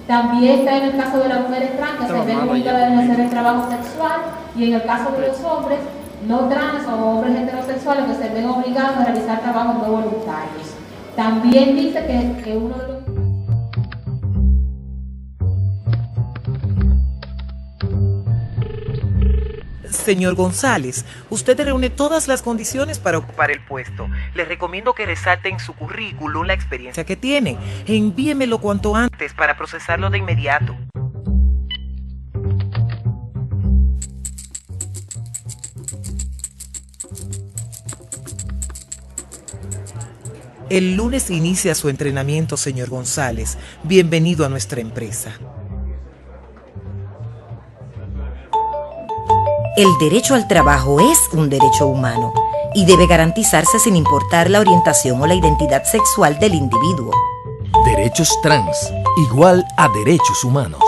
También está en el caso de las mujeres trans, que se ven obligadas a hacer el trabajo sexual, y en el caso de los hombres no trans o hombres heterosexuales que se ven obligados a realizar trabajos no voluntarios. También dice que uno de los... Señor González, usted reúne todas las condiciones para ocupar el puesto. Le recomiendo que resalte en su currículum la experiencia que tiene. Envíemelo cuanto antes para procesarlo de inmediato. El lunes inicia su entrenamiento, señor González. Bienvenido a nuestra empresa. El derecho al trabajo es un derecho humano y debe garantizarse sin importar la orientación o la identidad sexual del individuo. Derechos trans, igual a derechos humanos.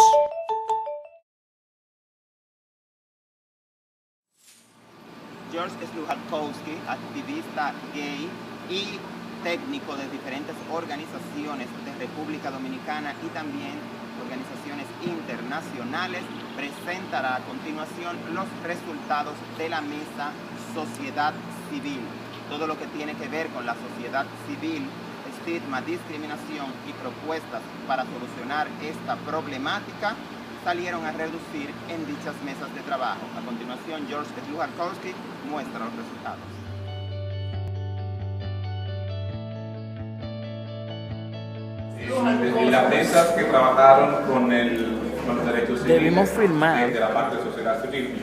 George Sluchakowski, activista gay y técnico de diferentes organizaciones de República Dominicana y también organizaciones internacionales, presentará a continuación los resultados de la mesa Sociedad Civil. Todo lo que tiene que ver con la sociedad civil, estigma, discriminación y propuestas para solucionar esta problemática salieron a reducir en dichas mesas de trabajo. A continuación, George Sluchakowski muestra los resultados. En las mesas que trabajaron con los derechos civiles, debimos firmar de la parte de sociedad civil,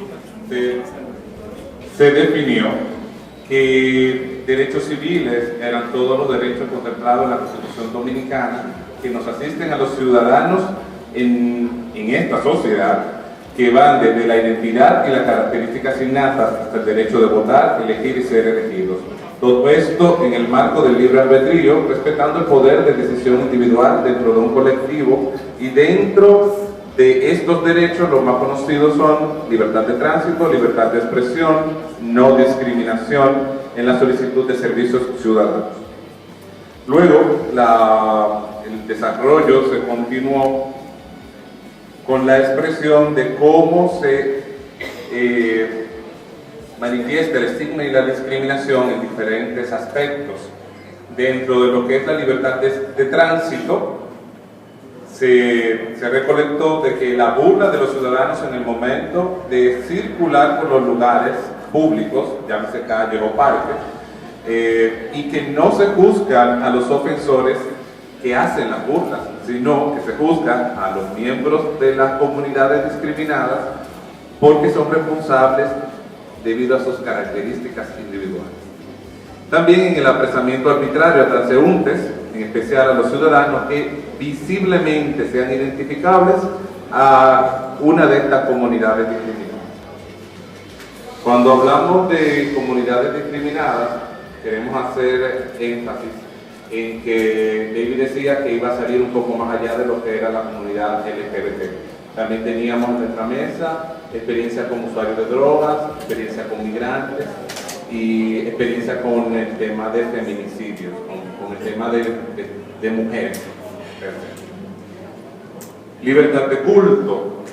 se definió que derechos civiles eran todos los derechos contemplados en la Constitución Dominicana que nos asisten a los ciudadanos en esta sociedad, que van desde la identidad y las características innatas hasta el derecho de votar, elegir y ser elegidos. Todo esto en el marco del libre albedrío, respetando el poder de decisión individual dentro de un colectivo, y dentro de estos derechos los más conocidos son libertad de tránsito, libertad de expresión, no discriminación en la solicitud de servicios ciudadanos. Luego, el desarrollo se continuó con la expresión de cómo se manifiesta el estigma y la discriminación en diferentes aspectos. Dentro de lo que es la libertad de tránsito, se recolectó de que la burla de los ciudadanos en el momento de circular por los lugares públicos, llámese calles o parques, y que no se juzgan a los ofensores que hacen las burlas, sino que se juzgan a los miembros de las comunidades discriminadas porque son responsables debido a sus características individuales. También en el apresamiento arbitrario a transeúntes, en especial a los ciudadanos que visiblemente sean identificables a una de estas comunidades discriminadas. Cuando hablamos de comunidades discriminadas, queremos hacer énfasis en que David decía que iba a salir un poco más allá de lo que era la comunidad LGBT. También teníamos en nuestra mesa experiencia con usuarios de drogas, experiencia con migrantes y experiencia con el tema de feminicidios, con el tema de mujeres. Libertad de culto.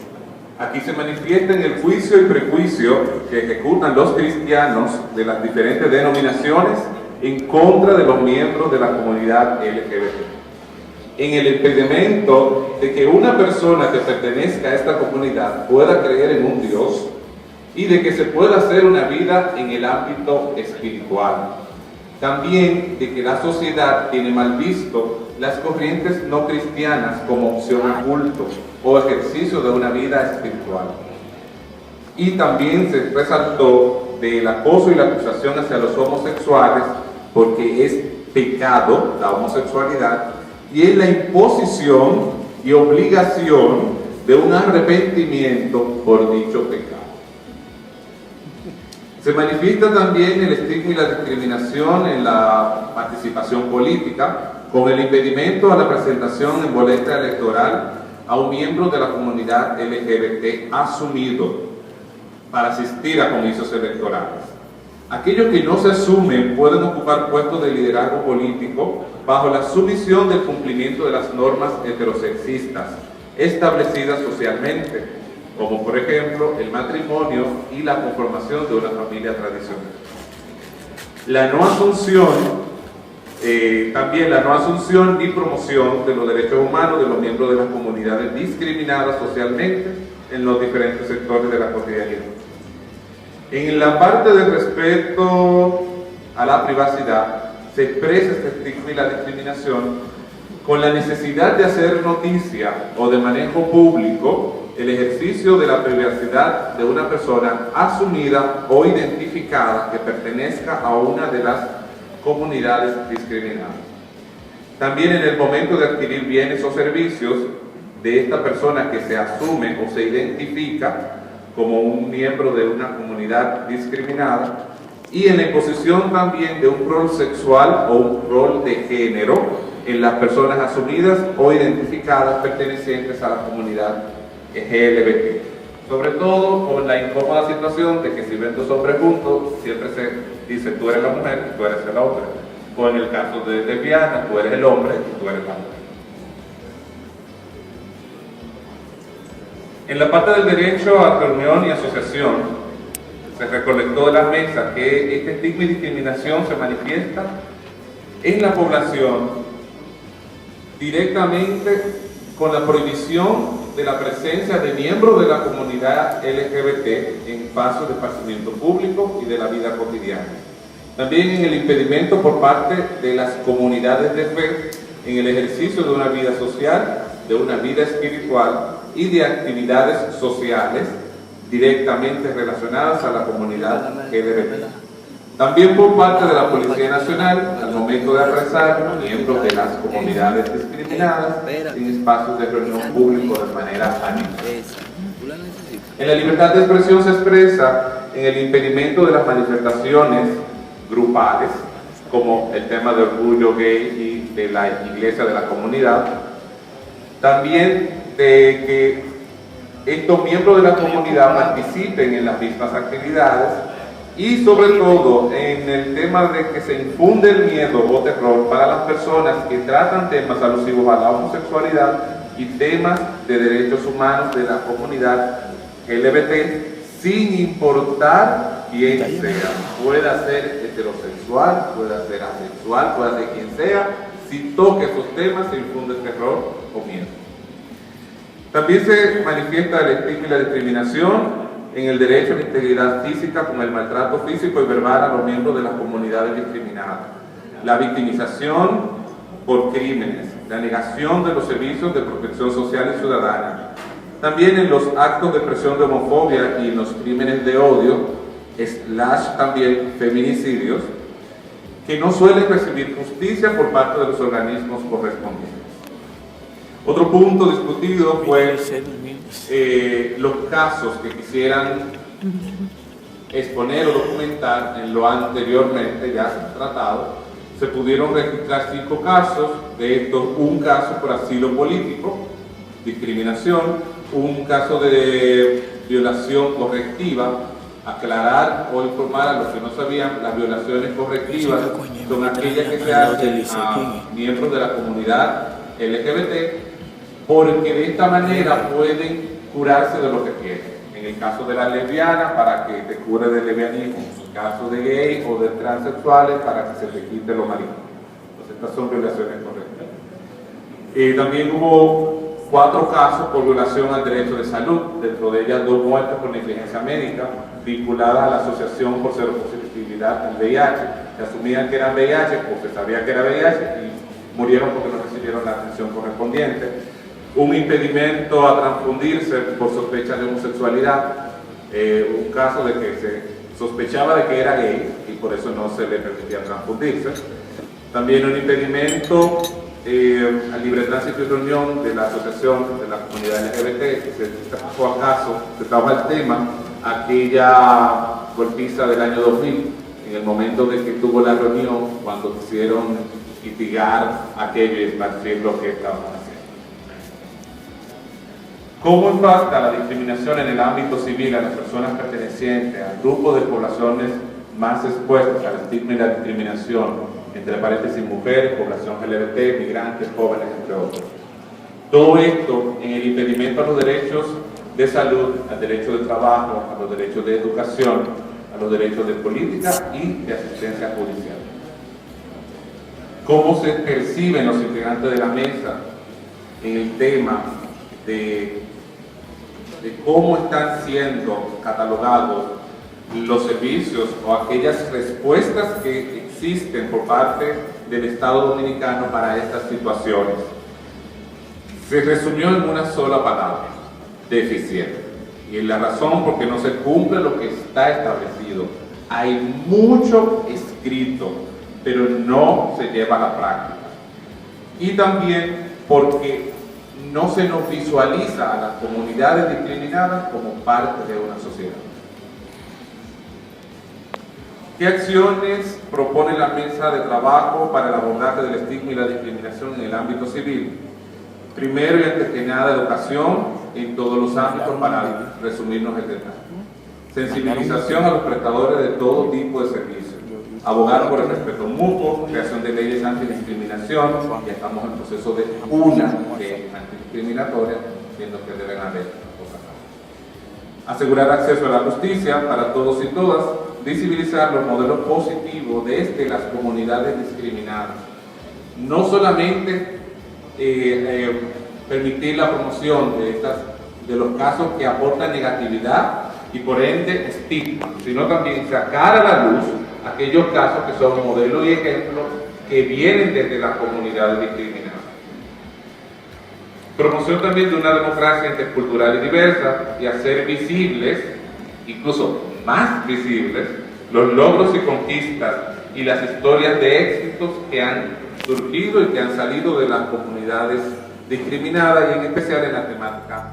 Aquí se manifiesta en el juicio y prejuicio que ejecutan los cristianos de las diferentes denominaciones en contra de los miembros de la comunidad LGBT. En el impedimento de que una persona que pertenezca a esta comunidad pueda creer en un Dios y de que se pueda hacer una vida en el ámbito espiritual. También de que la sociedad tiene mal visto las corrientes no cristianas como opción a culto o ejercicio de una vida espiritual. Y también se resaltó del acoso y la acusación hacia los homosexuales, porque es pecado la homosexualidad, y es la imposición y obligación de un arrepentimiento por dicho pecado. Se manifiesta también el estigma y la discriminación en la participación política, con el impedimento a la presentación en boleta electoral a un miembro de la comunidad LGBT asumido para asistir a comicios electorales. Aquellos que no se asumen pueden ocupar puestos de liderazgo político bajo la sumisión del cumplimiento de las normas heterosexistas establecidas socialmente, como por ejemplo el matrimonio y la conformación de una familia tradicional. La no asunción, también la no asunción ni promoción de los derechos humanos de los miembros de las comunidades discriminadas socialmente en los diferentes sectores de la cotidianidad. En la parte del respeto a la privacidad se expresa este estigma y la discriminación con la necesidad de hacer noticia o de manejo público el ejercicio de la privacidad de una persona asumida o identificada que pertenezca a una de las comunidades discriminadas. También en el momento de adquirir bienes o servicios de esta persona que se asume o se identifica como un miembro de una comunidad discriminada, y en la imposición también de un rol sexual o un rol de género en las personas asumidas o identificadas pertenecientes a la comunidad LGBT. Sobre todo con la incómoda situación de que si ven dos hombres juntos, siempre se dice tú eres la mujer y tú eres el hombre. O en el caso de lesbiana, tú eres el hombre y tú eres la mujer. En la parte del derecho a reunión y asociación, se recolectó de la mesa que este estigma y discriminación se manifiesta en la población directamente con la prohibición de la presencia de miembros de la comunidad LGBT en espacios de esparcimiento público y de la vida cotidiana. También en el impedimento por parte de las comunidades de fe en el ejercicio de una vida social, de una vida espiritual y de actividades sociales directamente relacionadas a la comunidad LGBT. También por parte de la Policía Nacional, al momento de apresar a miembros de las comunidades discriminadas en espacios de reunión público de manera anónima. En la libertad de expresión se expresa en el impedimento de las manifestaciones grupales, como el tema de orgullo gay y de la iglesia de la comunidad. También de que estos miembros de la comunidad participen en las mismas actividades, y sobre todo en el tema de que se infunde el miedo o terror para las personas que tratan temas alusivos a la homosexualidad y temas de derechos humanos de la comunidad LGBT, sin importar quién sea. Pueda ser heterosexual, pueda ser asexual, pueda ser quien sea, si toca esos temas se infunde terror o miedo. También se manifiesta el estigma y la discriminación en el derecho a la integridad física con el maltrato físico y verbal a los miembros de las comunidades discriminadas, la victimización por crímenes, la negación de los servicios de protección social y ciudadana. También en los actos de expresión de homofobia y en los crímenes de odio, / también feminicidios, que no suelen recibir justicia por parte de los organismos correspondientes. Otro punto discutido fue los casos que quisieran exponer o documentar en lo anteriormente ya tratado. Se pudieron registrar 5 casos, de estos un caso por asilo político, discriminación, un caso de violación correctiva. Aclarar o informar a los que no sabían, las violaciones correctivas son aquellas que se hacen a miembros de la comunidad LGBT, porque de esta manera pueden curarse de lo que tienen. En el caso de la lesbiana, para que te cure del lesbianismo; en el caso de gay o de transexuales, para que se te quite lo marino. Entonces estas son violaciones correctivas. También hubo 4 casos por violación al derecho de salud, dentro de ellas 2 muertes por negligencia médica vinculadas a la Asociación por Seropositividad al VIH. Se asumían que eran VIH o se sabía que era VIH y murieron porque no recibieron la atención correspondiente. Un impedimento a transfundirse por sospecha de homosexualidad, un caso de que se sospechaba de que era gay y por eso no se le permitía transfundirse. También un impedimento al libre tránsito y reunión de la asociación de la comunidad LGBT, que se trajo al tema aquella golpiza del año 2000, en el momento de que tuvo la reunión, cuando quisieron mitigar aquello y esparcir lo que estaban haciendo. ¿Cómo impacta la discriminación en el ámbito civil a las personas pertenecientes al grupo de poblaciones más expuestas al estigma y la discriminación, entre paréntesis mujeres, población LGBT, migrantes, jóvenes, entre otros? Todo esto en el impedimento a los derechos de salud, al derecho de trabajo, a los derechos de educación, a los derechos de política y de asistencia judicial. ¿Cómo se perciben los integrantes de la mesa en el tema de cómo están siendo catalogados los servicios o aquellas respuestas que existen por parte del Estado Dominicano para estas situaciones? Se resumió en una sola palabra: deficiente. Y la razón porque no se cumple lo que está establecido. Hay mucho escrito, pero no se lleva a la práctica. Y también porque no se nos visualiza a las comunidades discriminadas como parte de una sociedad. ¿Qué acciones propone la mesa de trabajo para el abordaje del estigma y la discriminación en el ámbito civil? Primero y antes que nada, educación en todos los ámbitos, para resumirnos el detalle. Sensibilización a los prestadores de todo tipo de servicios. Abogar por el respeto mutuo, creación de leyes antidiscriminación, ya estamos en proceso de una ley antidiscriminatoria, siendo que deben haber otras. Asegurar acceso a la justicia para todos y todas, visibilizar los modelos positivos desde las comunidades discriminadas. No solamente permitir la promoción de los casos que aportan negatividad y por ende estigma, sino también sacar a la luz aquellos casos que son modelos y ejemplos que vienen desde las comunidades discriminadas. Promoción también de una democracia intercultural y diversa, y hacer visibles, incluso más visibles, los logros y conquistas y las historias de éxitos que han surgido y que han salido de las comunidades discriminadas, y en especial en la temática.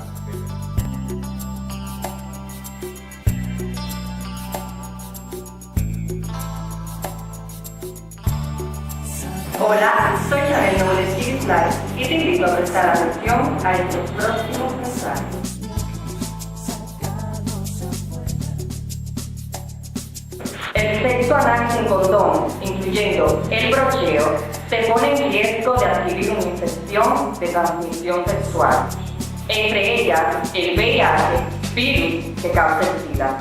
Hola, soy Isabel Nobles Gislay y te invito a prestar atención a estos próximos mensajes. El sexo anal sin condón, incluyendo el brocheo, te pone en riesgo de adquirir una infección de transmisión sexual, entre ellas el VIH, virus que causa el SIDA.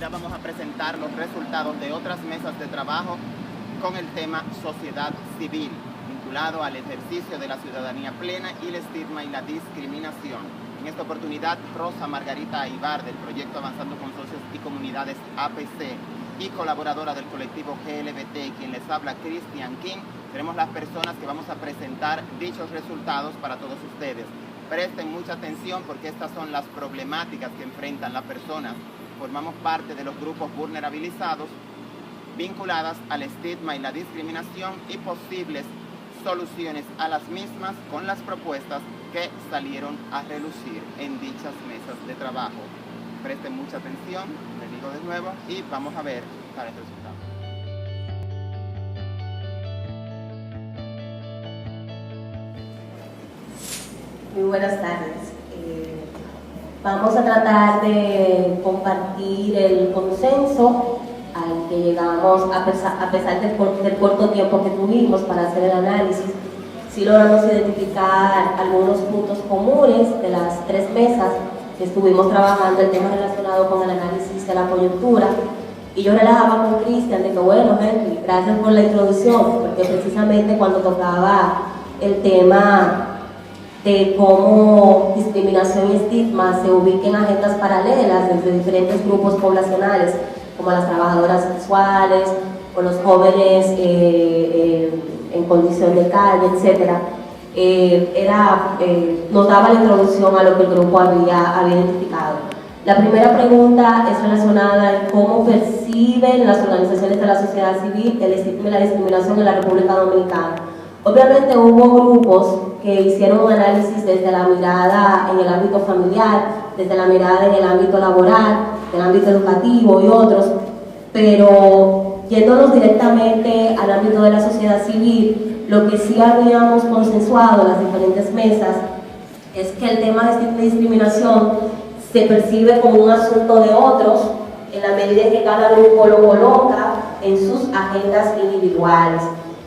Vamos a presentar los resultados de otras mesas de trabajo con el tema sociedad civil, vinculado al ejercicio de la ciudadanía plena y el estigma y la discriminación. En esta oportunidad, Rosa Margarita Aybar, del proyecto Avanzando con Socios y Comunidades APC, y colaboradora del colectivo GLBT, quien les habla, Cristian King, seremos las personas que vamos a presentar dichos resultados para todos ustedes. Presten mucha atención porque estas son las problemáticas que enfrentan las personas. Formamos parte de los grupos vulnerabilizados vinculadas al estigma y la discriminación y posibles soluciones a las mismas con las propuestas que salieron a relucir en dichas mesas de trabajo. Presten mucha atención, les digo de nuevo, y vamos a ver cuál es el resultado. Muy buenas tardes. Vamos a tratar de compartir el consenso al que llegamos a pesar del corto tiempo que tuvimos para hacer el análisis. Sí logramos identificar algunos puntos comunes de las tres mesas que estuvimos trabajando el tema relacionado con el análisis de la coyuntura. Y yo relajaba con Cristian de que bueno, Henry, gracias por la introducción, porque precisamente cuando tocaba el tema de cómo discriminación y estigma se ubiquen en agendas paralelas desde diferentes grupos poblacionales, como las trabajadoras sexuales o los jóvenes en condición de calle, etc. Nos daba la introducción a lo que el grupo había identificado. La primera pregunta es relacionada en cómo perciben las organizaciones de la sociedad civil el estigma y la discriminación en la República Dominicana. Obviamente hubo grupos que hicieron un análisis desde la mirada en el ámbito familiar, desde la mirada en el ámbito laboral, en el ámbito educativo y otros, pero yéndonos directamente al ámbito de la sociedad civil, lo que sí habíamos consensuado en las diferentes mesas es que el tema de estigma y discriminación se percibe como un asunto de otros en la medida en que cada grupo lo coloca en sus agendas individuales.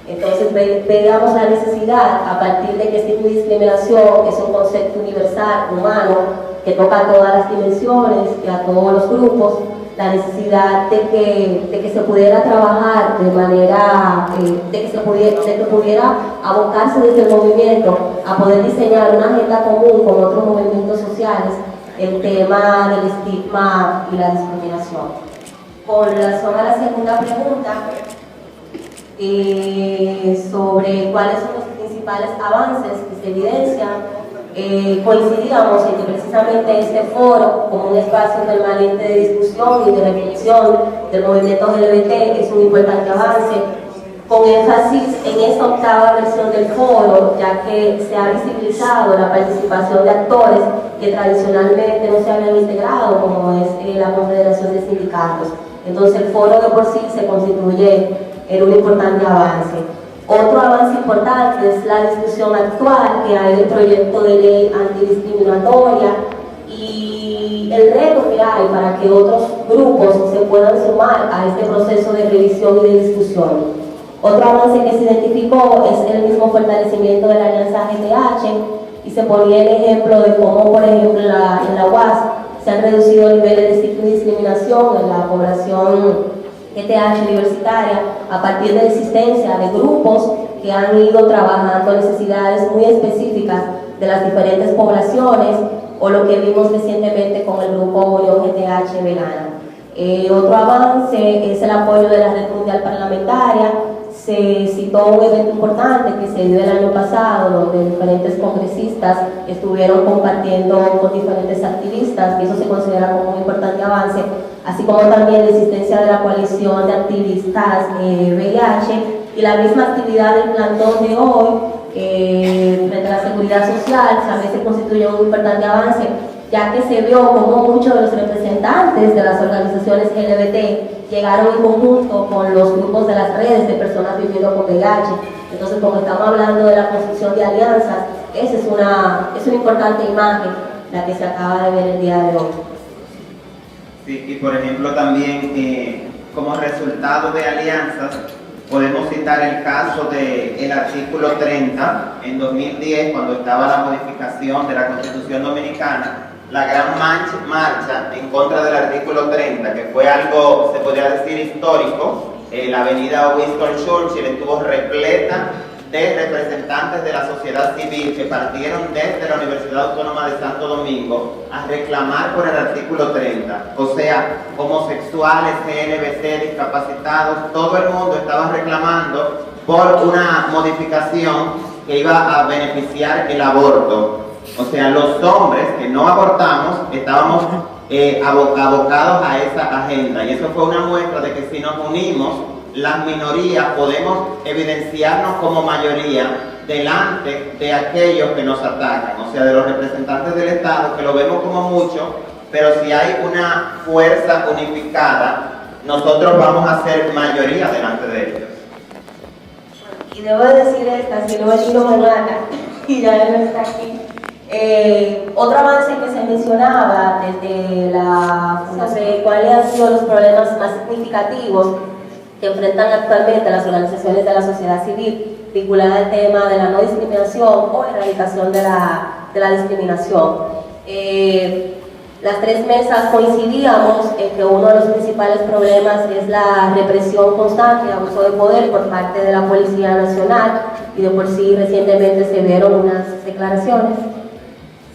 Entonces veamos la necesidad, a partir de que estigma y discriminación es un concepto universal, humano, que toca a todas las dimensiones y a todos los grupos, la necesidad de que se pudiera trabajar de manera, de que pudiera abocarse desde el movimiento a poder diseñar una agenda común con otros movimientos sociales, el tema del estigma y la discriminación. Con relación a la segunda pregunta, sobre cuáles son los principales avances que se evidencian, coincidíamos en que precisamente este foro, como un espacio permanente de discusión y de reflexión del movimiento LGBT, es un importante avance, con énfasis en esta octava versión del foro, ya que se ha visibilizado la participación de actores que tradicionalmente no se habían integrado, como es la Confederación de Sindicatos. Entonces el foro de por sí se constituye en un importante avance. Otro avance importante es la discusión actual que hay del proyecto de ley antidiscriminatoria y el reto que hay para que otros grupos se puedan sumar a este proceso de revisión y de discusión. Otro avance que se identificó es el mismo fortalecimiento de la alianza GTH y se ponía el ejemplo de cómo, por ejemplo, en la UAS se han reducido niveles de estigma y discriminación en la población GTH universitaria a partir de la existencia de grupos que han ido trabajando necesidades muy específicas de las diferentes poblaciones, o lo que vimos recientemente con el grupo Unión GTH Verana. Otro avance es el apoyo de la Red Mundial Parlamentaria. Se citó un evento importante que se dio el año pasado, donde diferentes congresistas estuvieron compartiendo con diferentes activistas, y eso se considera como un importante avance, así como también la existencia de la coalición de activistas VIH y la misma actividad del plantón de hoy frente a la seguridad social también se constituye un importante avance, ya que se vio como muchos de los representantes de las organizaciones LGBT llegaron en conjunto con los grupos de las redes de personas viviendo con VIH. Entonces, como estamos hablando de la construcción de alianzas, esa es una importante imagen la que se acaba de ver el día de hoy. Sí, y por ejemplo también como resultado de alianzas podemos citar el caso del artículo 30 en 2010, cuando estaba la modificación de la Constitución Dominicana, la gran marcha en contra del artículo 30, que fue algo, se podría decir, histórico. La avenida Winston Churchill estuvo repleta de representantes de la sociedad civil que partieron desde la Universidad Autónoma de Santo Domingo a reclamar por el artículo 30. O sea, homosexuales, LGBT, discapacitados, todo el mundo estaba reclamando por una modificación que iba a beneficiar el aborto. O sea, los hombres que no abortamos estábamos abocados a esa agenda, y eso fue una muestra de que si nos unimos, las minorías podemos evidenciarnos como mayoría delante de aquellos que nos atacan, o sea, de los representantes del Estado, que lo vemos como mucho, pero si hay una fuerza unificada, nosotros vamos a ser mayoría delante de ellos. Y debo decir esta, si no el hilo me mata, y ya él no está aquí. Otro avance que se mencionaba desde cuáles han sido los problemas más significativos que enfrentan actualmente las organizaciones de la sociedad civil vinculada al tema de la no discriminación o erradicación de la discriminación. Las tres mesas coincidíamos en que uno de los principales problemas es la represión constante y abuso de poder por parte de la Policía Nacional, y de por sí recientemente se vieron unas declaraciones.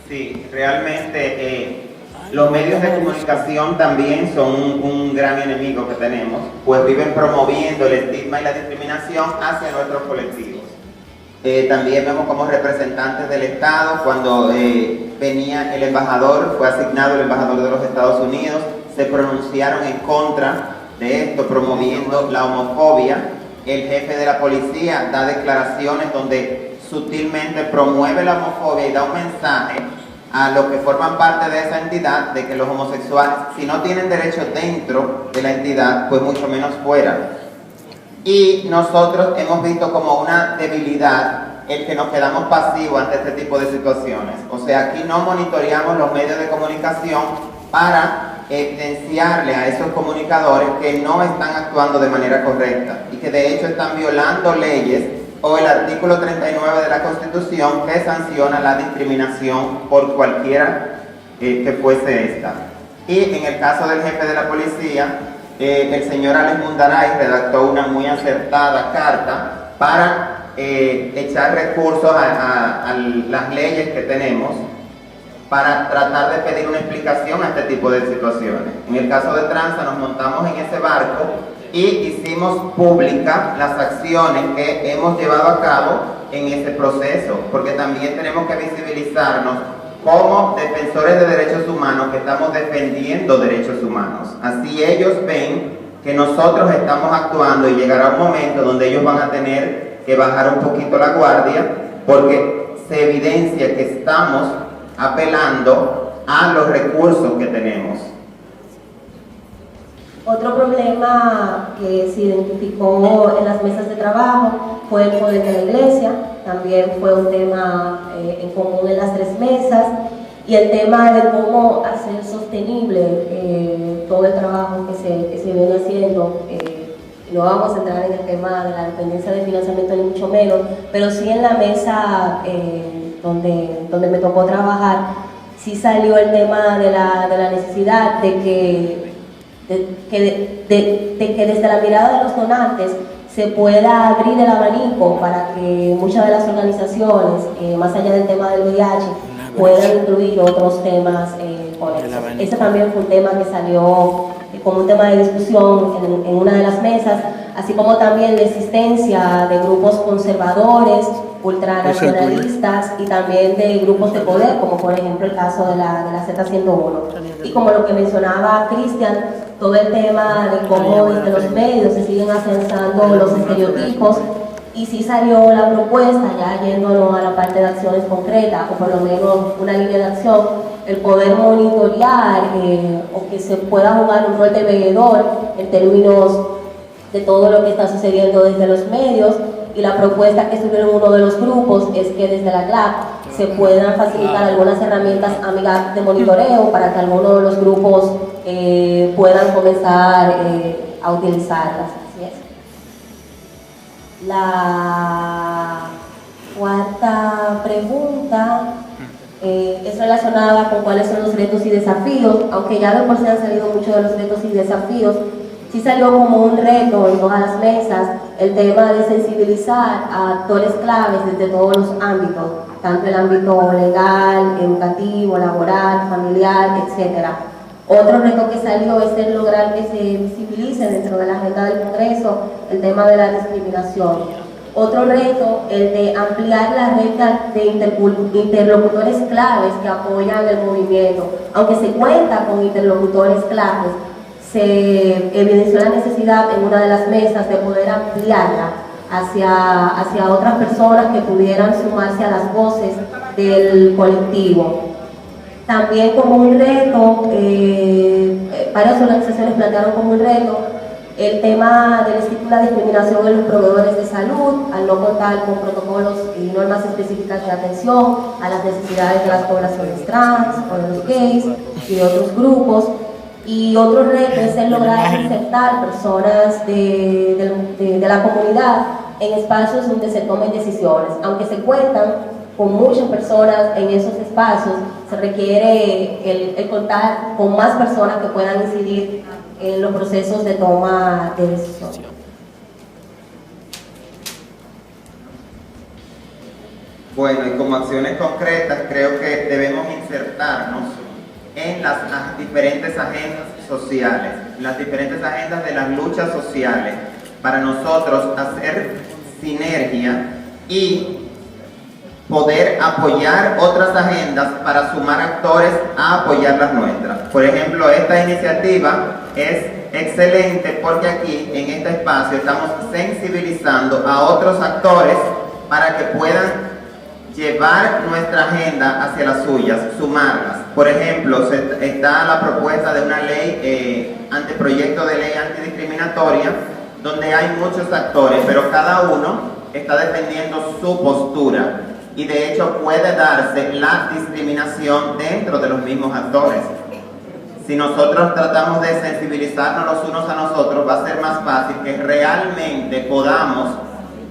Sí, realmente los medios de comunicación también son un gran enemigo que tenemos, pues viven promoviendo el estigma y la discriminación hacia nuestros colectivos. También vemos como representantes del Estado, cuando venía el embajador, fue asignado el embajador de los Estados Unidos, se pronunciaron en contra de esto, promoviendo la homofobia. El jefe de la policía da declaraciones donde sutilmente promueve la homofobia y da un mensaje a los que forman parte de esa entidad de que los homosexuales, si no tienen derechos dentro de la entidad, pues mucho menos fuera. Y nosotros hemos visto como una debilidad el que nos quedamos pasivos ante este tipo de situaciones. O sea, aquí no monitoreamos los medios de comunicación para evidenciarle a esos comunicadores que no están actuando de manera correcta y que de hecho están violando leyes o el artículo 39 de la Constitución que sanciona la discriminación por cualquiera que fuese esta. Y en el caso del jefe de la policía, el señor Alex Mundaray redactó una muy acertada carta para echar recursos a las leyes que tenemos para tratar de pedir una explicación a este tipo de situaciones. En el caso de Transa nos montamos en ese barco y hicimos públicas las acciones que hemos llevado a cabo en ese proceso, porque también tenemos que visibilizarnos como defensores de derechos humanos que estamos defendiendo derechos humanos. Así ellos ven que nosotros estamos actuando y llegará un momento donde ellos van a tener que bajar un poquito la guardia, porque se evidencia que estamos apelando a los recursos que tenemos. Otro problema que se identificó en las mesas de trabajo fue el poder de la iglesia, también fue un tema en común en las tres mesas, y el tema de cómo hacer sostenible todo el trabajo que se viene haciendo. No vamos a entrar en el tema de la dependencia de financiamiento ni mucho menos, pero sí en la mesa donde me tocó trabajar, sí salió el tema de la necesidad de que desde la mirada de los donantes se pueda abrir el abanico para que muchas de las organizaciones, más allá del tema del VIH, puedan incluir otros temas conexos. Ese también fue un tema que salió como un tema de discusión en una de las mesas, así como también la existencia de grupos conservadores, ultranacionalistas y también de grupos de poder, como por ejemplo el caso de la Z101. Y como lo que mencionaba Cristian, todo el tema de cómo desde los medios se siguen afianzando los estereotipos, y sí salió la propuesta, ya yéndonos a la parte de acciones concretas, o por lo menos una línea de acción, el poder monitorear o que se pueda jugar un rol de veedor en términos de todo lo que está sucediendo desde los medios, y la propuesta que surgió en uno de los grupos es que desde la CLAP se puedan facilitar algunas herramientas amigables de monitoreo para que algunos de los grupos puedan comenzar a utilizarlas. Así es. La cuarta pregunta es relacionada con cuáles son los retos y desafíos, aunque ya de por sí han salido muchos de los retos y desafíos. Sí salió como un reto en todas las mesas el tema de sensibilizar a actores claves desde todos los ámbitos, tanto el ámbito legal, educativo, laboral, familiar, etc. Otro reto que salió es el lograr que se visibilice dentro de la agenda del Congreso el tema de la discriminación. Otro reto, el de ampliar la red de interlocutores claves que apoyan el movimiento. Aunque se cuenta con interlocutores claves, se evidenció la necesidad en una de las mesas de poder ampliarla hacia otras personas que pudieran sumarse a las voces del colectivo. También como un reto, varias organizaciones plantearon como un reto el tema del estigma y la discriminación en los proveedores de salud, al no contar con protocolos y normas específicas de atención a las necesidades de las poblaciones trans o de los gays y de otros grupos. Y otro reto es el lograr insertar personas de la comunidad en espacios donde se tomen decisiones. Aunque se cuentan con muchas personas en esos espacios, se requiere el contar con más personas que puedan incidir en los procesos de toma de decisión. Bueno, y como acciones concretas creo que debemos insertarnos en las diferentes agendas sociales, las diferentes agendas de las luchas sociales, para nosotros hacer sinergia y poder apoyar otras agendas para sumar actores a apoyar las nuestras. Por ejemplo, esta iniciativa es excelente porque aquí en este espacio estamos sensibilizando a otros actores para que puedan llevar nuestra agenda hacia las suyas, sumarlas. Por ejemplo, está la propuesta de una ley, anteproyecto de ley antidiscriminatoria, donde hay muchos actores, pero cada uno está defendiendo su postura y de hecho puede darse la discriminación dentro de los mismos actores. Si nosotros tratamos de sensibilizarnos los unos a nosotros, va a ser más fácil que realmente podamos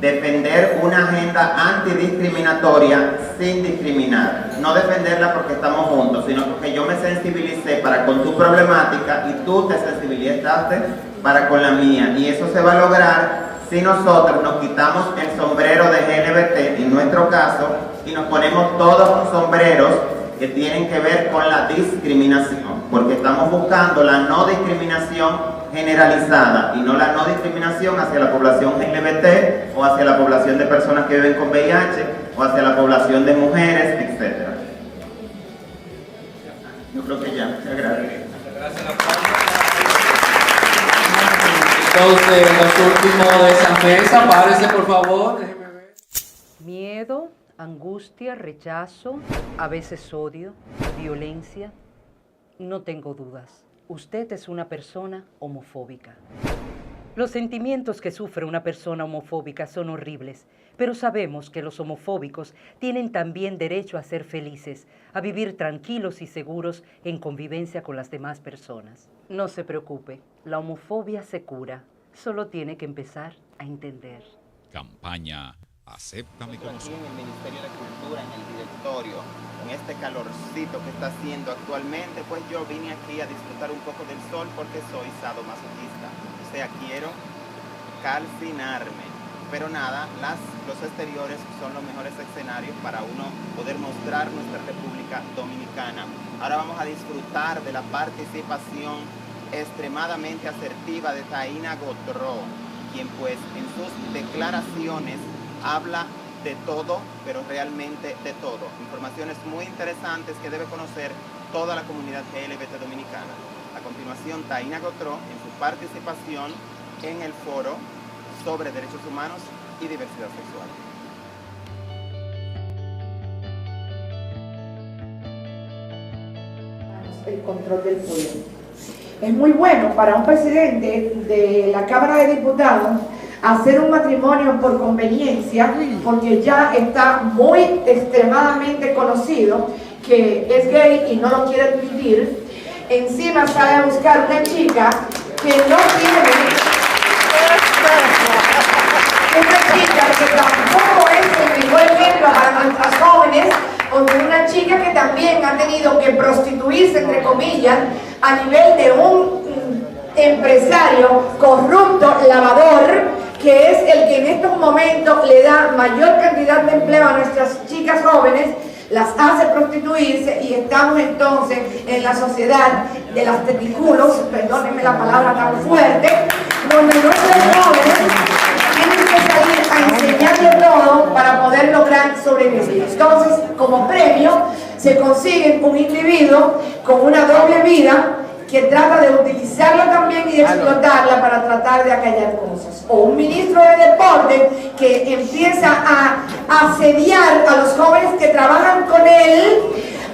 defender una agenda antidiscriminatoria sin discriminar. No defenderla porque estamos juntos, sino porque yo me sensibilicé para con tu problemática y tú te sensibilizaste para con la mía. Y eso se va a lograr si nosotros nos quitamos el sombrero de LGBT, en nuestro caso, y nos ponemos todos los sombreros que tienen que ver con la discriminación, porque estamos buscando la no discriminación generalizada y no la no discriminación hacia la población LGBT o hacia la población de personas que viven con VIH o hacia la población de mujeres, etc. Yo creo que ya, muchas gracias. Entonces, los últimos de esa mesa, párese por favor. Déjeme ver. Miedo, angustia, rechazo, a veces odio, violencia. No tengo dudas. Usted es una persona homofóbica. Los sentimientos que sufre una persona homofóbica son horribles, pero sabemos que los homofóbicos tienen también derecho a ser felices, a vivir tranquilos y seguros en convivencia con las demás personas. No se preocupe, la homofobia se cura, solo tiene que empezar a entender. Campaña Acéptame como soy. Aquí en el Ministerio de Cultura, en el directorio, con este calorcito que está haciendo actualmente, pues yo vine aquí a disfrutar un poco del sol porque soy sadomasoquista. O sea, quiero calcinarme. Pero nada, los exteriores son los mejores escenarios para uno poder mostrar nuestra República Dominicana. Ahora vamos a disfrutar de la participación extremadamente asertiva de Taina Gotró, quien pues en sus declaraciones habla de todo, pero realmente de todo. Informaciones muy interesantes que debe conocer toda la comunidad LGBT dominicana. A continuación, Taina Gotró en su participación en el foro sobre derechos humanos y diversidad sexual. El control del poder. Es muy bueno para un presidente de la Cámara de Diputados hacer un matrimonio por conveniencia, porque ya está muy extremadamente conocido que es gay y no lo quiere admitir. Encima sale a buscar una chica que no tiene, una chica que tampoco es el mejor ejemplo para nuestras jóvenes, o una chica que también ha tenido que prostituirse, entre comillas, a nivel de un empresario corrupto, lavador, que es el que en estos momentos le da mayor cantidad de empleo a nuestras chicas jóvenes, las hace prostituirse, y estamos entonces en la sociedad de las testiculos, perdónenme la palabra tan fuerte, donde nuestros jóvenes tienen que salir a enseñarle todo para poder lograr sobrevivir. Entonces, como premio, se consigue un individuo con una doble vida que trata de utilizarla también y de explotarla para tratar de acallar cosas. O un ministro de deporte que empieza a asediar a los jóvenes que trabajan con él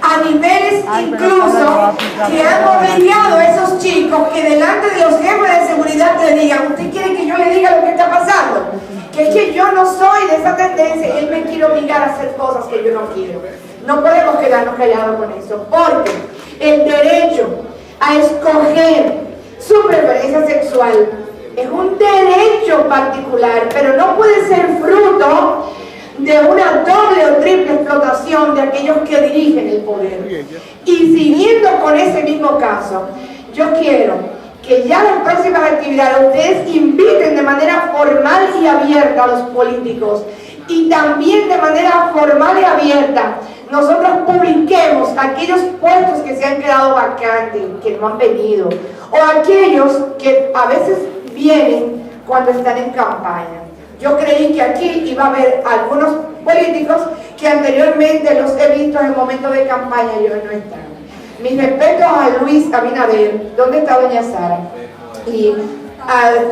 a niveles incluso que han obligado a esos chicos que delante de los jefes de seguridad le digan: ¿usted quiere que yo le diga lo que está pasando? Que es que yo no soy de esa tendencia, él me quiere obligar a hacer cosas que yo no quiero. No podemos quedarnos callados con eso, porque el derecho a escoger su preferencia sexual es un derecho particular, pero no puede ser fruto de una doble o triple explotación de aquellos que dirigen el poder. Y siguiendo con ese mismo caso, yo quiero que ya en las próximas actividades ustedes inviten de manera formal y abierta a los políticos, y también de manera formal y abierta nosotros publiquemos aquellos puestos que se han quedado vacantes, que no han venido, o aquellos que a veces vienen cuando están en campaña. Yo creí que aquí iba a haber algunos políticos que anteriormente los he visto en el momento de campaña y hoy no están. Mis respetos a Luis Abinader. ¿Dónde está doña Sara? Y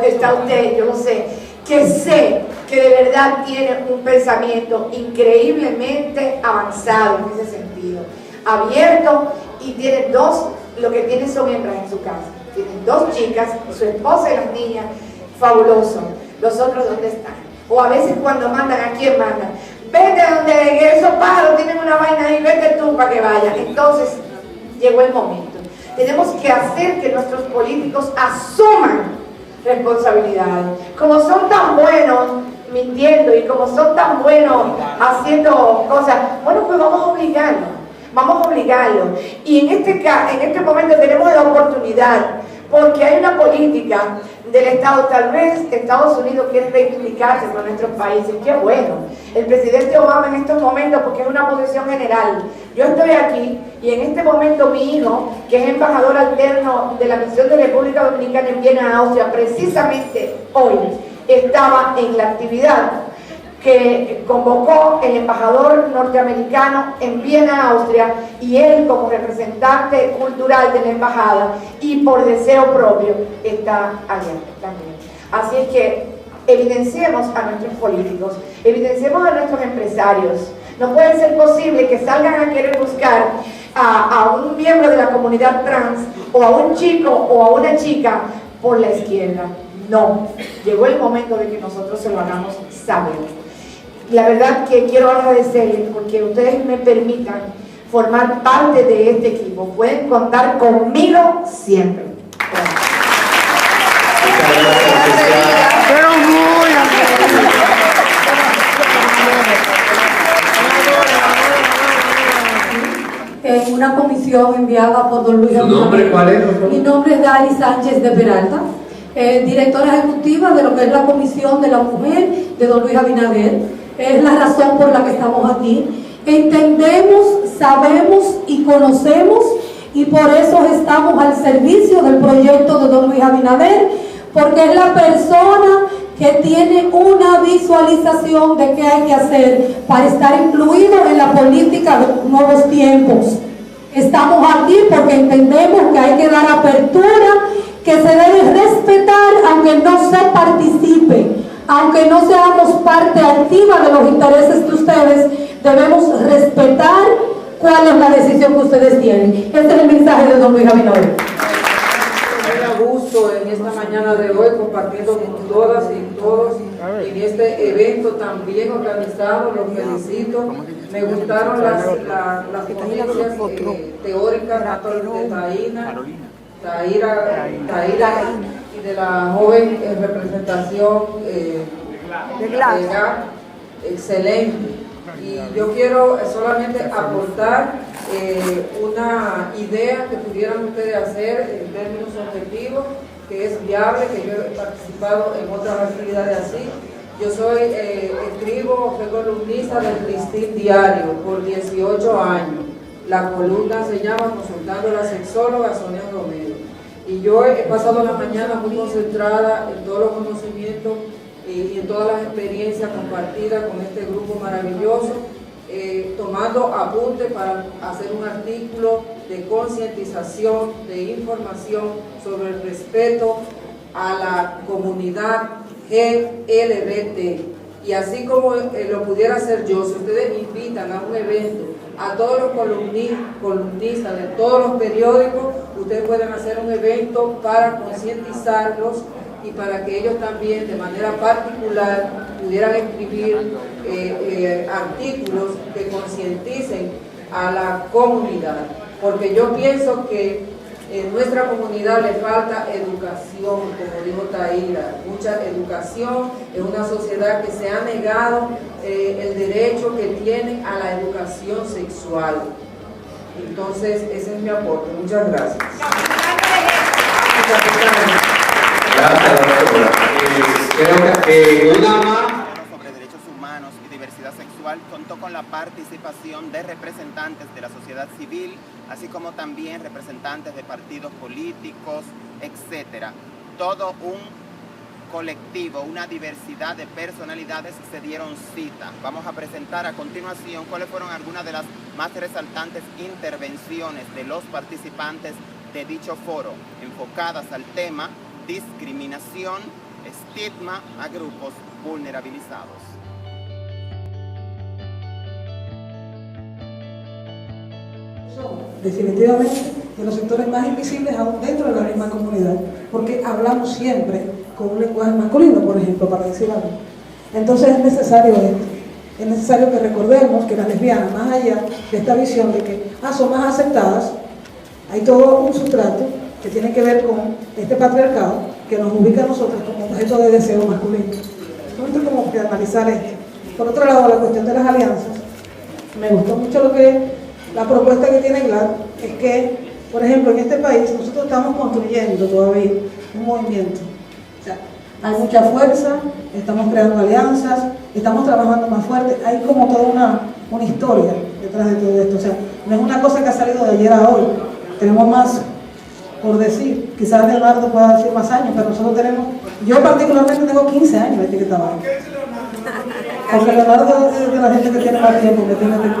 está usted, yo no sé, que sé que de verdad tiene un pensamiento increíblemente avanzado en ese sentido, abierto, y tiene lo que tiene son hembras en su casa. Tiene 2 chicas, su esposa y las niñas, fabuloso. Los otros, ¿dónde están? O a veces cuando mandan, ¿a quién mandan? Vete donde esos pájaros tienen una vaina ahí, vete tú para que vayan. Entonces, llegó el momento. Tenemos que hacer que nuestros políticos asuman responsabilidades. Como son tan buenos mintiendo y como son tan buenos haciendo cosas, bueno, pues vamos a obligarlos. Y en este momento tenemos la oportunidad, porque hay una política del Estado. Tal vez Estados Unidos quiere reivindicarse con nuestros países. Qué bueno. El presidente Obama en estos momentos, porque es una posición general. Yo estoy aquí y en este momento mi hijo, que es embajador alterno de la misión de República Dominicana en Viena, Austria, precisamente hoy estaba en la actividad que convocó el embajador norteamericano en Viena, Austria, y él como representante cultural de la embajada y por deseo propio está allá también. Así es que evidenciemos a nuestros políticos, evidenciemos a nuestros empresarios. No puede ser posible que salgan a querer buscar a un miembro de la comunidad trans, o a un chico o a una chica por la izquierda. No, llegó el momento de que nosotros se lo hagamos saber. La verdad que quiero agradecerles porque ustedes me permitan formar parte de este equipo. Pueden contar conmigo siempre. Pero muy en una comisión enviada por don Luis Abinader. ¿Su nombre cuál es? Mi nombre es Dari Sánchez de Peralta, directora ejecutiva de lo que es la Comisión de la Mujer de don Luis Abinader. Es la razón por la que estamos aquí. Entendemos, sabemos y conocemos, y por eso estamos al servicio del proyecto de don Luis Abinader, porque es la persona que tiene una visualización de qué hay que hacer para estar incluido en la política de nuevos tiempos. Estamos aquí porque entendemos que hay que dar apertura, que se debe respetar aunque no se participe, aunque no seamos parte activa de los intereses de ustedes. Debemos respetar cuál es la decisión que ustedes tienen. Este es el mensaje de don Luis Abinader. Me da gusto en esta mañana de hoy compartiendo con todas y todos en este evento tan bien organizado. Los felicito. Me gustaron las ponencias teóricas, tanto de Taira y de la joven representación de GLAD. Excelente. Y yo quiero solamente aportar una idea que pudieran ustedes hacer en términos objetivos, que es viable, que yo he participado en otras actividades así. Yo escribo, soy columnista del Listín Diario por 18 años. La columna se llama Consultando a la sexóloga Sonia Romero. Y yo he pasado la mañana muy concentrada en todos los conocimientos y en todas las experiencias compartidas con este grupo maravilloso, tomando apuntes para hacer un artículo de concientización, de información sobre el respeto a la comunidad LGBT. Y así como lo pudiera hacer yo, si ustedes me invitan a un evento, a todos los columnistas de todos los periódicos, ustedes pueden hacer un evento para concientizarlos y para que ellos también de manera particular pudieran escribir artículos que concienticen a la comunidad. Porque yo pienso que En nuestra comunidad le falta educación, como dijo Taira, mucha educación. Es una sociedad que se ha negado el derecho que tiene a la educación sexual. Entonces, ese es mi aporte. Muchas gracias. Gracias, doctora. Creo que una más. Sobre derechos humanos y diversidad sexual contó con la participación de representantes de la sociedad civil, así como también representantes de partidos políticos, etcétera. Todo un colectivo, una diversidad de personalidades se dieron cita. Vamos a presentar a continuación cuáles fueron algunas de las más resaltantes intervenciones de los participantes de dicho foro, enfocadas al tema discriminación, estigma a grupos vulnerabilizados. Definitivamente de los sectores más invisibles aún dentro de la misma comunidad, porque hablamos siempre con un lenguaje masculino, por ejemplo, para decir algo. Entonces es necesario que recordemos que las lesbianas, más allá de esta visión de que son más aceptadas, hay todo un sustrato que tiene que ver con este patriarcado que nos ubica a nosotros como objeto de deseo masculino. Entonces, como que analizar esto. Por otro lado, la cuestión de las alianzas, me gustó mucho la propuesta que tiene GLAD, es que, por ejemplo, en este país nosotros estamos construyendo todavía un movimiento. O sea, hay mucha fuerza, estamos creando alianzas, estamos trabajando más fuerte, hay como toda una historia detrás de todo esto. O sea, no es una cosa que ha salido de ayer a hoy, tenemos más por decir, quizás Leonardo pueda decir más años, pero nosotros tenemos, yo particularmente tengo 15 años de etiquetado. Porque Leonardo es de la gente que tiene más tiempo, que tiene tiempo.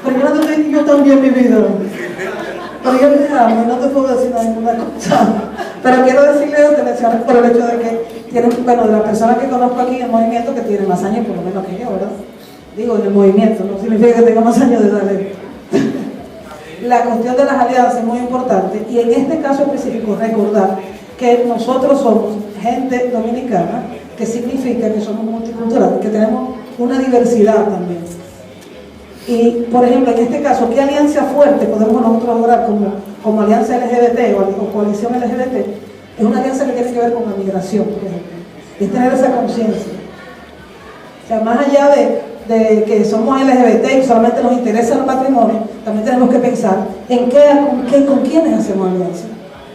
Pero yo no te digo yo también mi vida. Pero yo te amo y no te puedo decir ninguna cosa. Pero quiero decirle atención por el hecho de que tienen, bueno, de las personas que conozco aquí en el movimiento que tienen más años por lo menos que yo, ¿verdad? Digo, en el movimiento, no significa que tenga más años de edad. La cuestión de las alianzas es muy importante y en este caso específico recordar que nosotros somos gente dominicana, que significa que somos multiculturales, que tenemos una diversidad también. Y, por ejemplo, en este caso, ¿qué alianza fuerte podemos nosotros lograr como alianza LGBT o coalición LGBT? Es una alianza que tiene que ver con la migración, por ejemplo. Es tener esa conciencia. O sea, más allá de que somos LGBT y solamente nos interesa el matrimonio, también tenemos que pensar en con quiénes hacemos alianza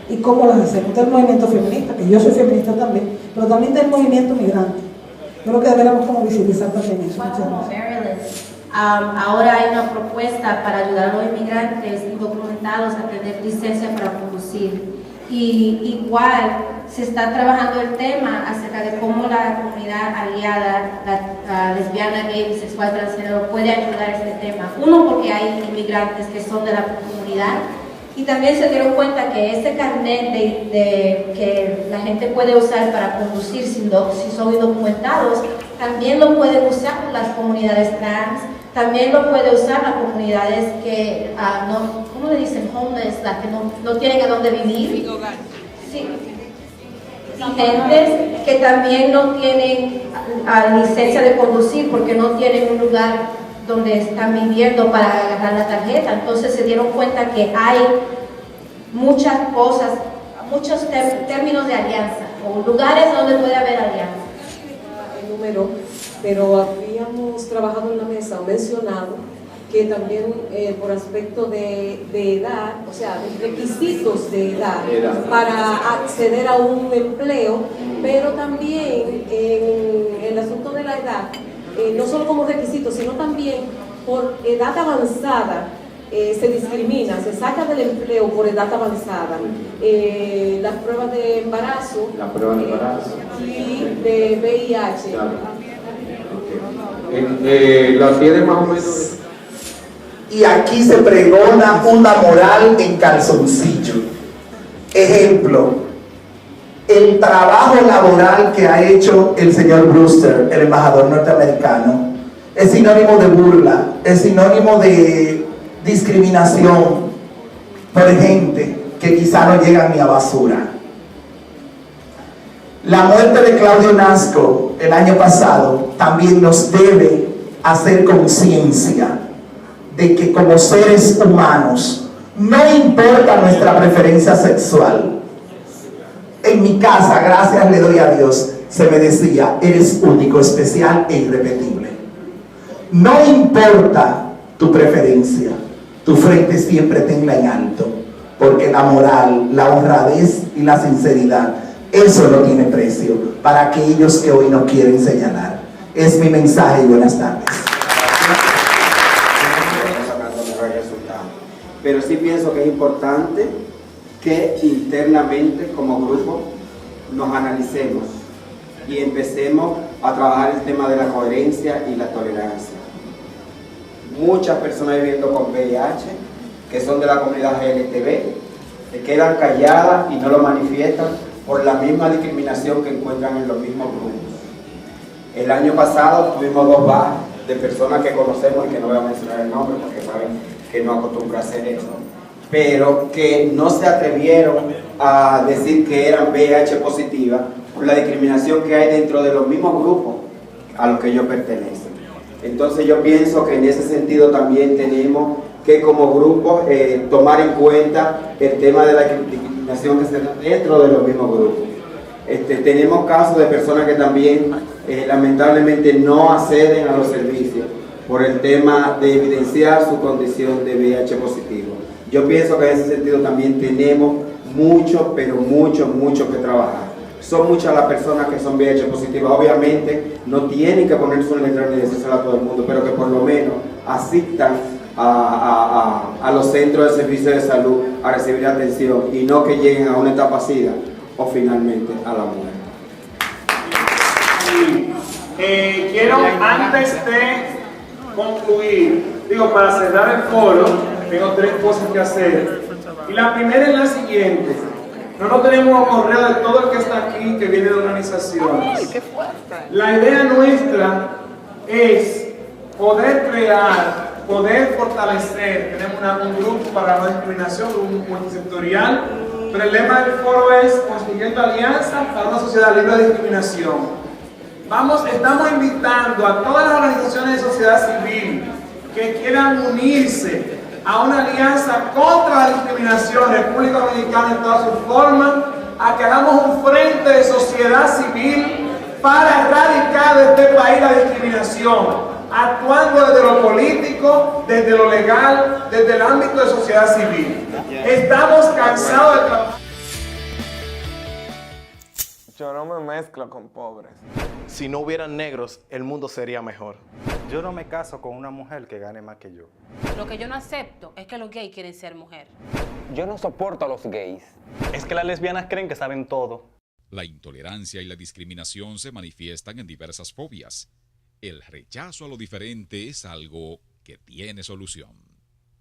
y cómo las hacemos. Está el movimiento feminista, que yo soy feminista también, pero también está el movimiento migrante. Yo creo que deberíamos como visibilizar también eso. Ahora hay una propuesta para ayudar a los inmigrantes indocumentados a tener licencia para conducir. Y igual se está trabajando el tema acerca de cómo la comunidad aliada, la lesbiana, gay, bisexual, transgénero puede ayudar a este tema. Uno, porque hay inmigrantes que son de la comunidad y también se dieron cuenta que ese carnet que la gente puede usar para conducir si son indocumentados, también lo pueden usar las comunidades trans, también lo puede usar las comunidades que ¿cómo le dicen? Homeless, las que no tienen a dónde vivir. Sí. Gentes que también no tienen licencia de conducir porque no tienen un lugar donde están viviendo para agarrar la tarjeta. Entonces se dieron cuenta que hay muchas cosas, muchos términos de alianza o lugares donde puede haber alianza. El número, pero habíamos trabajado en la mesa o mencionado que también por aspecto de edad, o sea, de requisitos de edad para acceder a un empleo, pero también en el asunto de la edad, no solo como requisito, sino también por edad avanzada, se discrimina, se saca del empleo por edad avanzada. Las pruebas de embarazo, y de VIH. Las tiene más o menos. Y aquí se pregona una moral en calzoncillo. Ejemplo, el trabajo laboral que ha hecho el señor Brewster, el embajador norteamericano, es sinónimo de burla, es sinónimo de discriminación por gente que quizá no llega ni a basura. La muerte de Claudio Nasco el año pasado también nos debe hacer conciencia de que como seres humanos, no importa nuestra preferencia sexual. En mi casa, gracias le doy a Dios, se me decía, eres único, especial e irrepetible. No importa tu preferencia, tu frente siempre tenla en alto, porque la moral, la honradez y la sinceridad, eso no tiene precio para aquellos que hoy no quieren señalar. Es mi mensaje y buenas tardes. Pero sí pienso que es importante que internamente como grupo nos analicemos y empecemos a trabajar el tema de la coherencia y la tolerancia. Muchas personas viviendo con VIH, que son de la comunidad LGTB, se quedan calladas y no lo manifiestan por la misma discriminación que encuentran en los mismos grupos. El año pasado tuvimos 2 bajas de personas que conocemos y que no voy a mencionar el nombre porque saben que no acostumbra a hacer eso, pero que no se atrevieron a decir que eran VIH positivas por la discriminación que hay dentro de los mismos grupos a los que ellos pertenecen. Entonces yo pienso que en ese sentido también tenemos que como grupo tomar en cuenta el tema de la discriminación que se da dentro de los mismos grupos. Tenemos casos de personas que también lamentablemente no acceden a los servicios por el tema de evidenciar su condición de VIH positivo. Yo pienso que en ese sentido también tenemos mucho, pero mucho que trabajar. Son muchas las personas que son VIH positivas, obviamente no tienen que ponerse un letrero ni decírselo a todo el mundo, pero que por lo menos asistan a los centros de servicios de salud a recibir atención y no que lleguen a una etapa SIDA o finalmente a la muerte. Quiero antes de concluir, para cerrar el foro, tengo 3 cosas que hacer. Y la primera es la siguiente: no nos tenemos correo de todo el que está aquí que viene de organizaciones. La idea nuestra es poder crear, poder fortalecer. Tenemos un grupo para la discriminación, un multisectorial, pero el lema del foro es construyendo alianzas para una sociedad libre de discriminación. Estamos invitando a todas las organizaciones de sociedad civil que quieran unirse a una alianza contra la discriminación en República Dominicana en todas sus formas, a que hagamos un frente de sociedad civil para erradicar de este país la discriminación, actuando desde lo político, desde lo legal, desde el ámbito de sociedad civil. Estamos cansados de trabajar. Yo no me mezclo con pobres. Si no hubieran negros, el mundo sería mejor. Yo no me caso con una mujer que gane más que yo. Lo que yo no acepto es que los gays quieren ser mujer. Yo no soporto a los gays. Es que las lesbianas creen que saben todo. La intolerancia y la discriminación se manifiestan en diversas fobias. El rechazo a lo diferente es algo que tiene solución.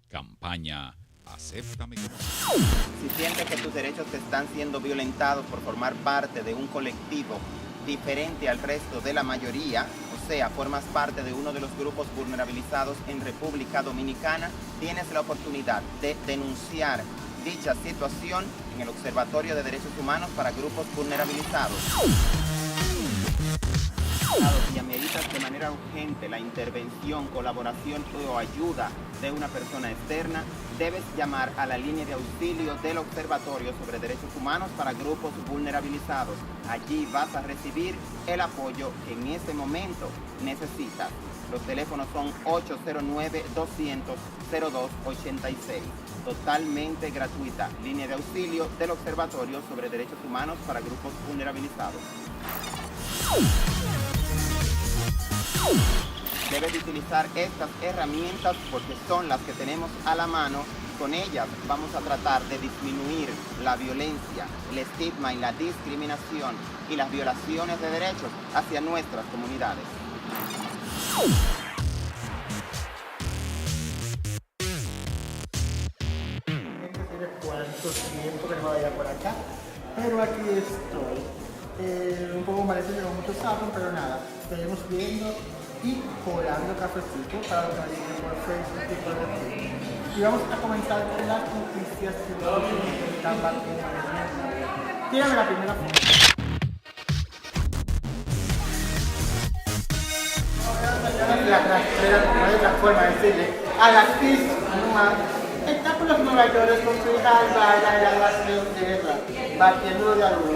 Campaña Acéptame como soy. Si sientes que tus derechos te están siendo violentados por formar parte de un colectivo diferente al resto de la mayoría, o sea, formas parte de uno de los grupos vulnerabilizados en República Dominicana, tienes la oportunidad de denunciar dicha situación en el Observatorio de Derechos Humanos para Grupos Vulnerabilizados. Y ameritas de manera urgente la intervención, colaboración o ayuda de una persona externa, debes llamar a la línea de auxilio del Observatorio sobre Derechos Humanos para Grupos Vulnerabilizados. Allí vas a recibir el apoyo que en ese momento necesitas. Los teléfonos son 809-200-0286. Totalmente gratuita. Línea de auxilio del Observatorio sobre Derechos Humanos para Grupos Vulnerabilizados. Debes utilizar estas herramientas porque son las que tenemos a la mano. Con ellas vamos a tratar de disminuir la violencia, el estigma y la discriminación y las violaciones de derechos hacia nuestras comunidades. Tiempo que no vaya por acá, pero aquí estoy. Un poco malecido con muchos sapos, pero nada, seguimos viendo y colando cafecito para los que siguen por Facebook y por YouTube. Y vamos a comenzar con las noticias que están batiendo. Tírame la primera foto. La forma de decirle a las 6 nomás, está con los Nueva York con su hija Alvara y las guerra, batiendo de algo.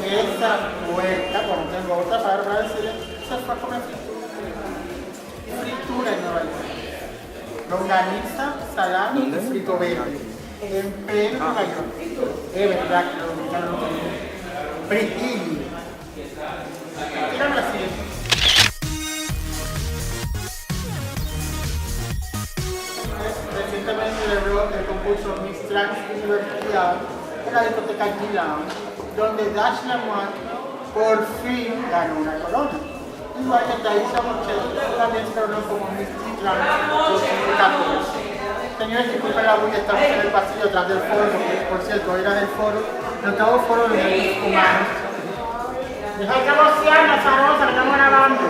Y esa vuelta, cuando tengo otra palabra para decir, se fue a comer fritura en Nueva York. Longaniza, salami y frito verde. En pleno Nueva York. Es verdad que los dominicanos no tienen. Britini. Tírame así. Recientemente celebró el concurso Miss Trans Universidad en la discoteca G-Lounge, donde Dash Lamont por fin ganó una corona. Igual que Thaisa Mochel también se coronó como Miss Trans 2014. Señores, disculpen la bulla, estamos en el pasillo atrás del foro, porque por cierto, era del foro, el octavo foro de derechos humanos. Deja que Luciana, Zarosa, que estamos grabando.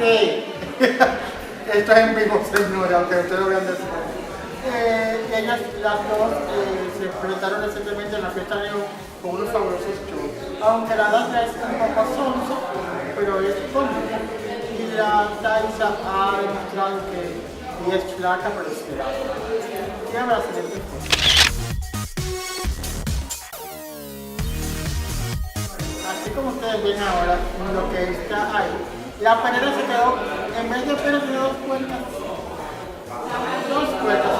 Sí. Esto es en vivo, señora, aunque ustedes lo vean de fuera. Ellas, las dos, se presentaron recientemente en la fiesta de León con unos fabulosos shows. Aunque la Dacia es un poco sonso, pero es cómica. Y la Thaisa ha demostrado que y es flaca, pero es flaca. Dígame la siguiente cosa. Así como ustedes ven ahora, lo que está ahí, la panera se quedó, en vez de pelos de 2 puertas,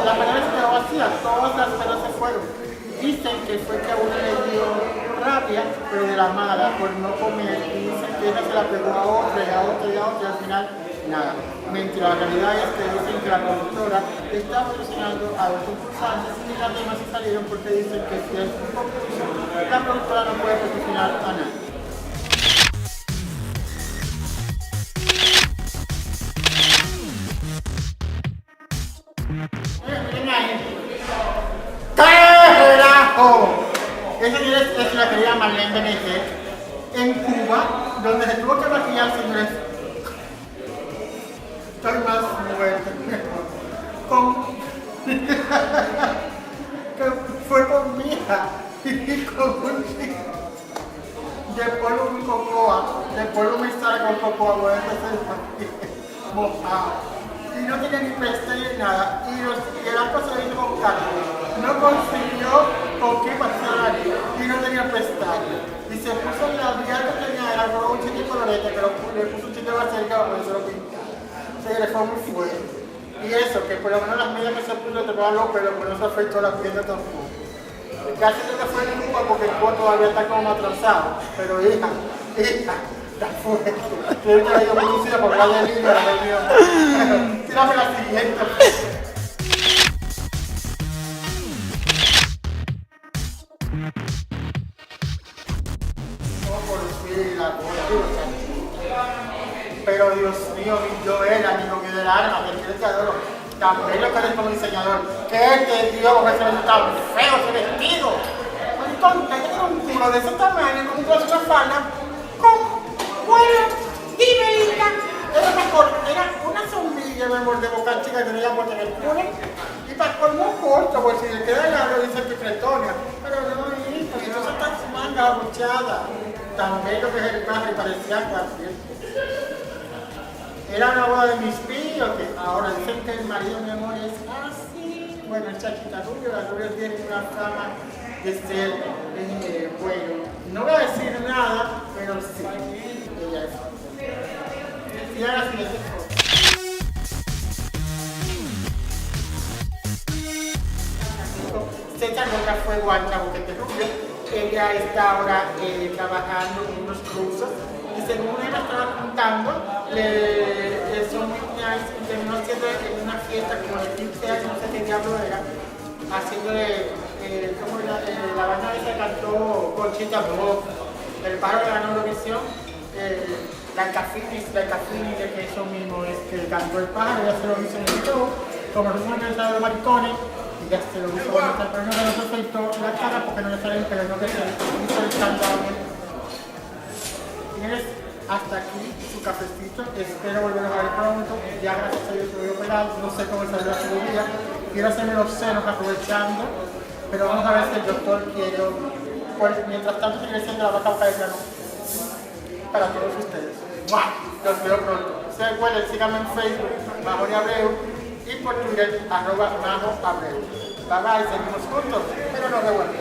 la panera se quedó vacía, todas las pelos se fueron. Dicen que fue que a uno le dio rabia, pero de la mala, por no comer, y dicen que ella se la pegó a otra, y a otra, y a otra, y al final, nada. Mentira, la realidad es que dicen que la productora está patrocinando a los concursantes y las demás se salieron porque dicen que si es un concurso, la productora no puede patrocinar a nadie. Miren ahí. ¡Carajo! Esa es la querida Marlene Benítez en Cuba, donde se tuvo que maquillar, señores. Estoy más muerto. Que fue con mi hija y con un chico de polvo con cocoa, de polvo mezclado con cocoa, voy a hacer mojado. Y no tenía ni pestañas ni nada. Y el arco se lo hizo con carne. No consiguió con qué pasar y no tenía pestañas. Y se puso en la vía que tenía, era como un chico colorete, pero le puso un chico de vaselina, por eso lo pintó. Se le fue muy fuerte. Y eso, que por lo menos las medias que se puso te pegaban los pelos, pero no se afectó la piel tampoco. Casi no te fue en Cuba porque el cuerpo todavía está como atrasado. Pero hija, está fuerte. Creo que la ido producida por la de Lima, la de Lima. Tírame la siguiente. No, por fin, la cosa. Pero Dios mío, mi Joela, mi novio del alma, que quiere te adoro. Tan bello que eres como diseñador. ¿Qué te dio con ese vestido tan feo, ese vestido? Tonta, yo tengo un culo de ese tamaño, como tú haces una falda, bueno, dime, hija. Era una sombrilla, mi amor, de boca chica que tenía puesta en el culo. Y para colmo corto, pues si le queda largo dice que cretonia. Pero no, hija, y entonces está su manga abuchada. Tan bello que es el padre, parecía cualquier. Era una boda de mis pillos, que ahora dicen que el marido, mi amor, es así. Bueno, es Chaquita Rubio, la Rubio tiene una fama de ser, bueno, no voy a decir nada, pero sí, ella es. Y ahora sí, César Boca fue Guancha Boquete Rubio. Ella está ahora trabajando en unos cursos. Y según ella estaba contando, son muy nice y terminó haciendo en una fiesta como de 15 años, no sé qué diablo era, haciéndole como la banda esa cantó Conchita Bob, el pájaro de la Eurovisión, la Cafini, que eso mismo es que cantó el pájaro, ya se lo hizo en el show, como es un aniversario de maricones, y ya se lo hizo bonita, pero no se afeitó la cara porque no le sale el pelo, no que se hizo el escándalo. Tienes hasta aquí su cafecito, espero volver a ver pronto, ya gracias a Dios lo voy a operar, no sé cómo salió la cirugía, quiero hacerme los senos aprovechando, pero vamos a ver si el doctor quiere, pues, mientras tanto sigue siendo la vaca de grano para todos ustedes. ¡Mua! Los veo pronto. Se recuerden, síganme en Facebook, Mahoni Abreu, y por Twitter @NanoAbreu. Bye bye, seguimos juntos, pero no revueltos.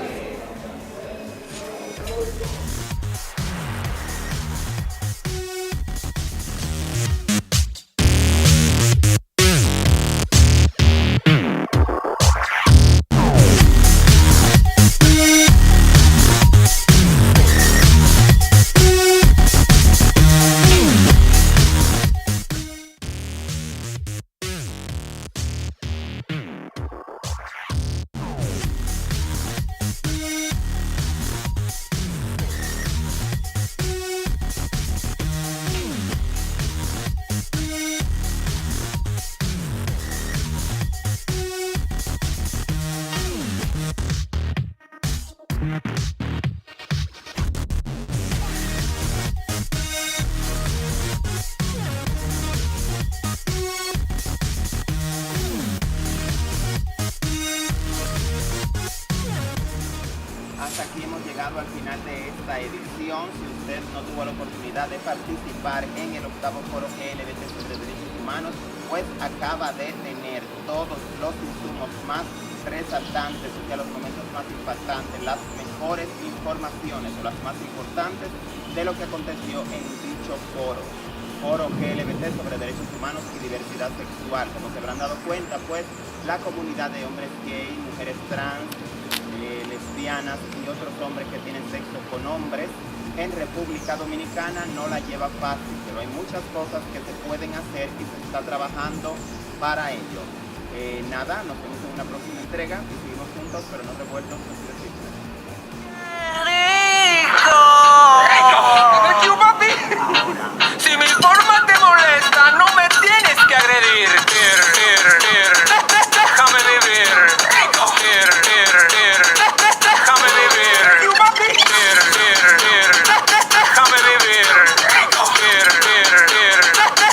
Hasta aquí hemos llegado al final de esta edición. Si usted no tuvo la oportunidad de participar en el octavo foro LGBT sobre derechos humanos, pues acaba de tener todos los insumos más resaltantes, o sea, los momentos más impactantes, las mejores informaciones o las más importantes de lo que aconteció en dicho foro. Foro LGBT sobre derechos humanos y diversidad sexual. Como se habrán dado cuenta, pues la comunidad de hombres gay, mujeres trans, lesbianas y otros hombres que tienen sexo con hombres en República Dominicana no la lleva fácil, pero hay muchas cosas que se pueden hacer y se está trabajando para ello. Nada, nos vemos en una próxima entrega y seguimos juntos, pero no revueltos. Si mi forma te molesta, no me tienes que agredir. Déjame vivir. Déjame vivir. Déjame vivir.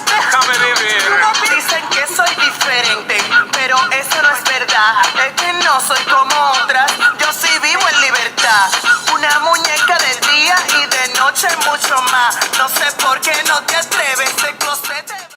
Déjame vivir. Dicen que soy diferente, pero eso no es verdad. Es que no soy como otras. Yo sí vivo en libertad. Una muñeca de día y de noche mucho más. No sé por qué no te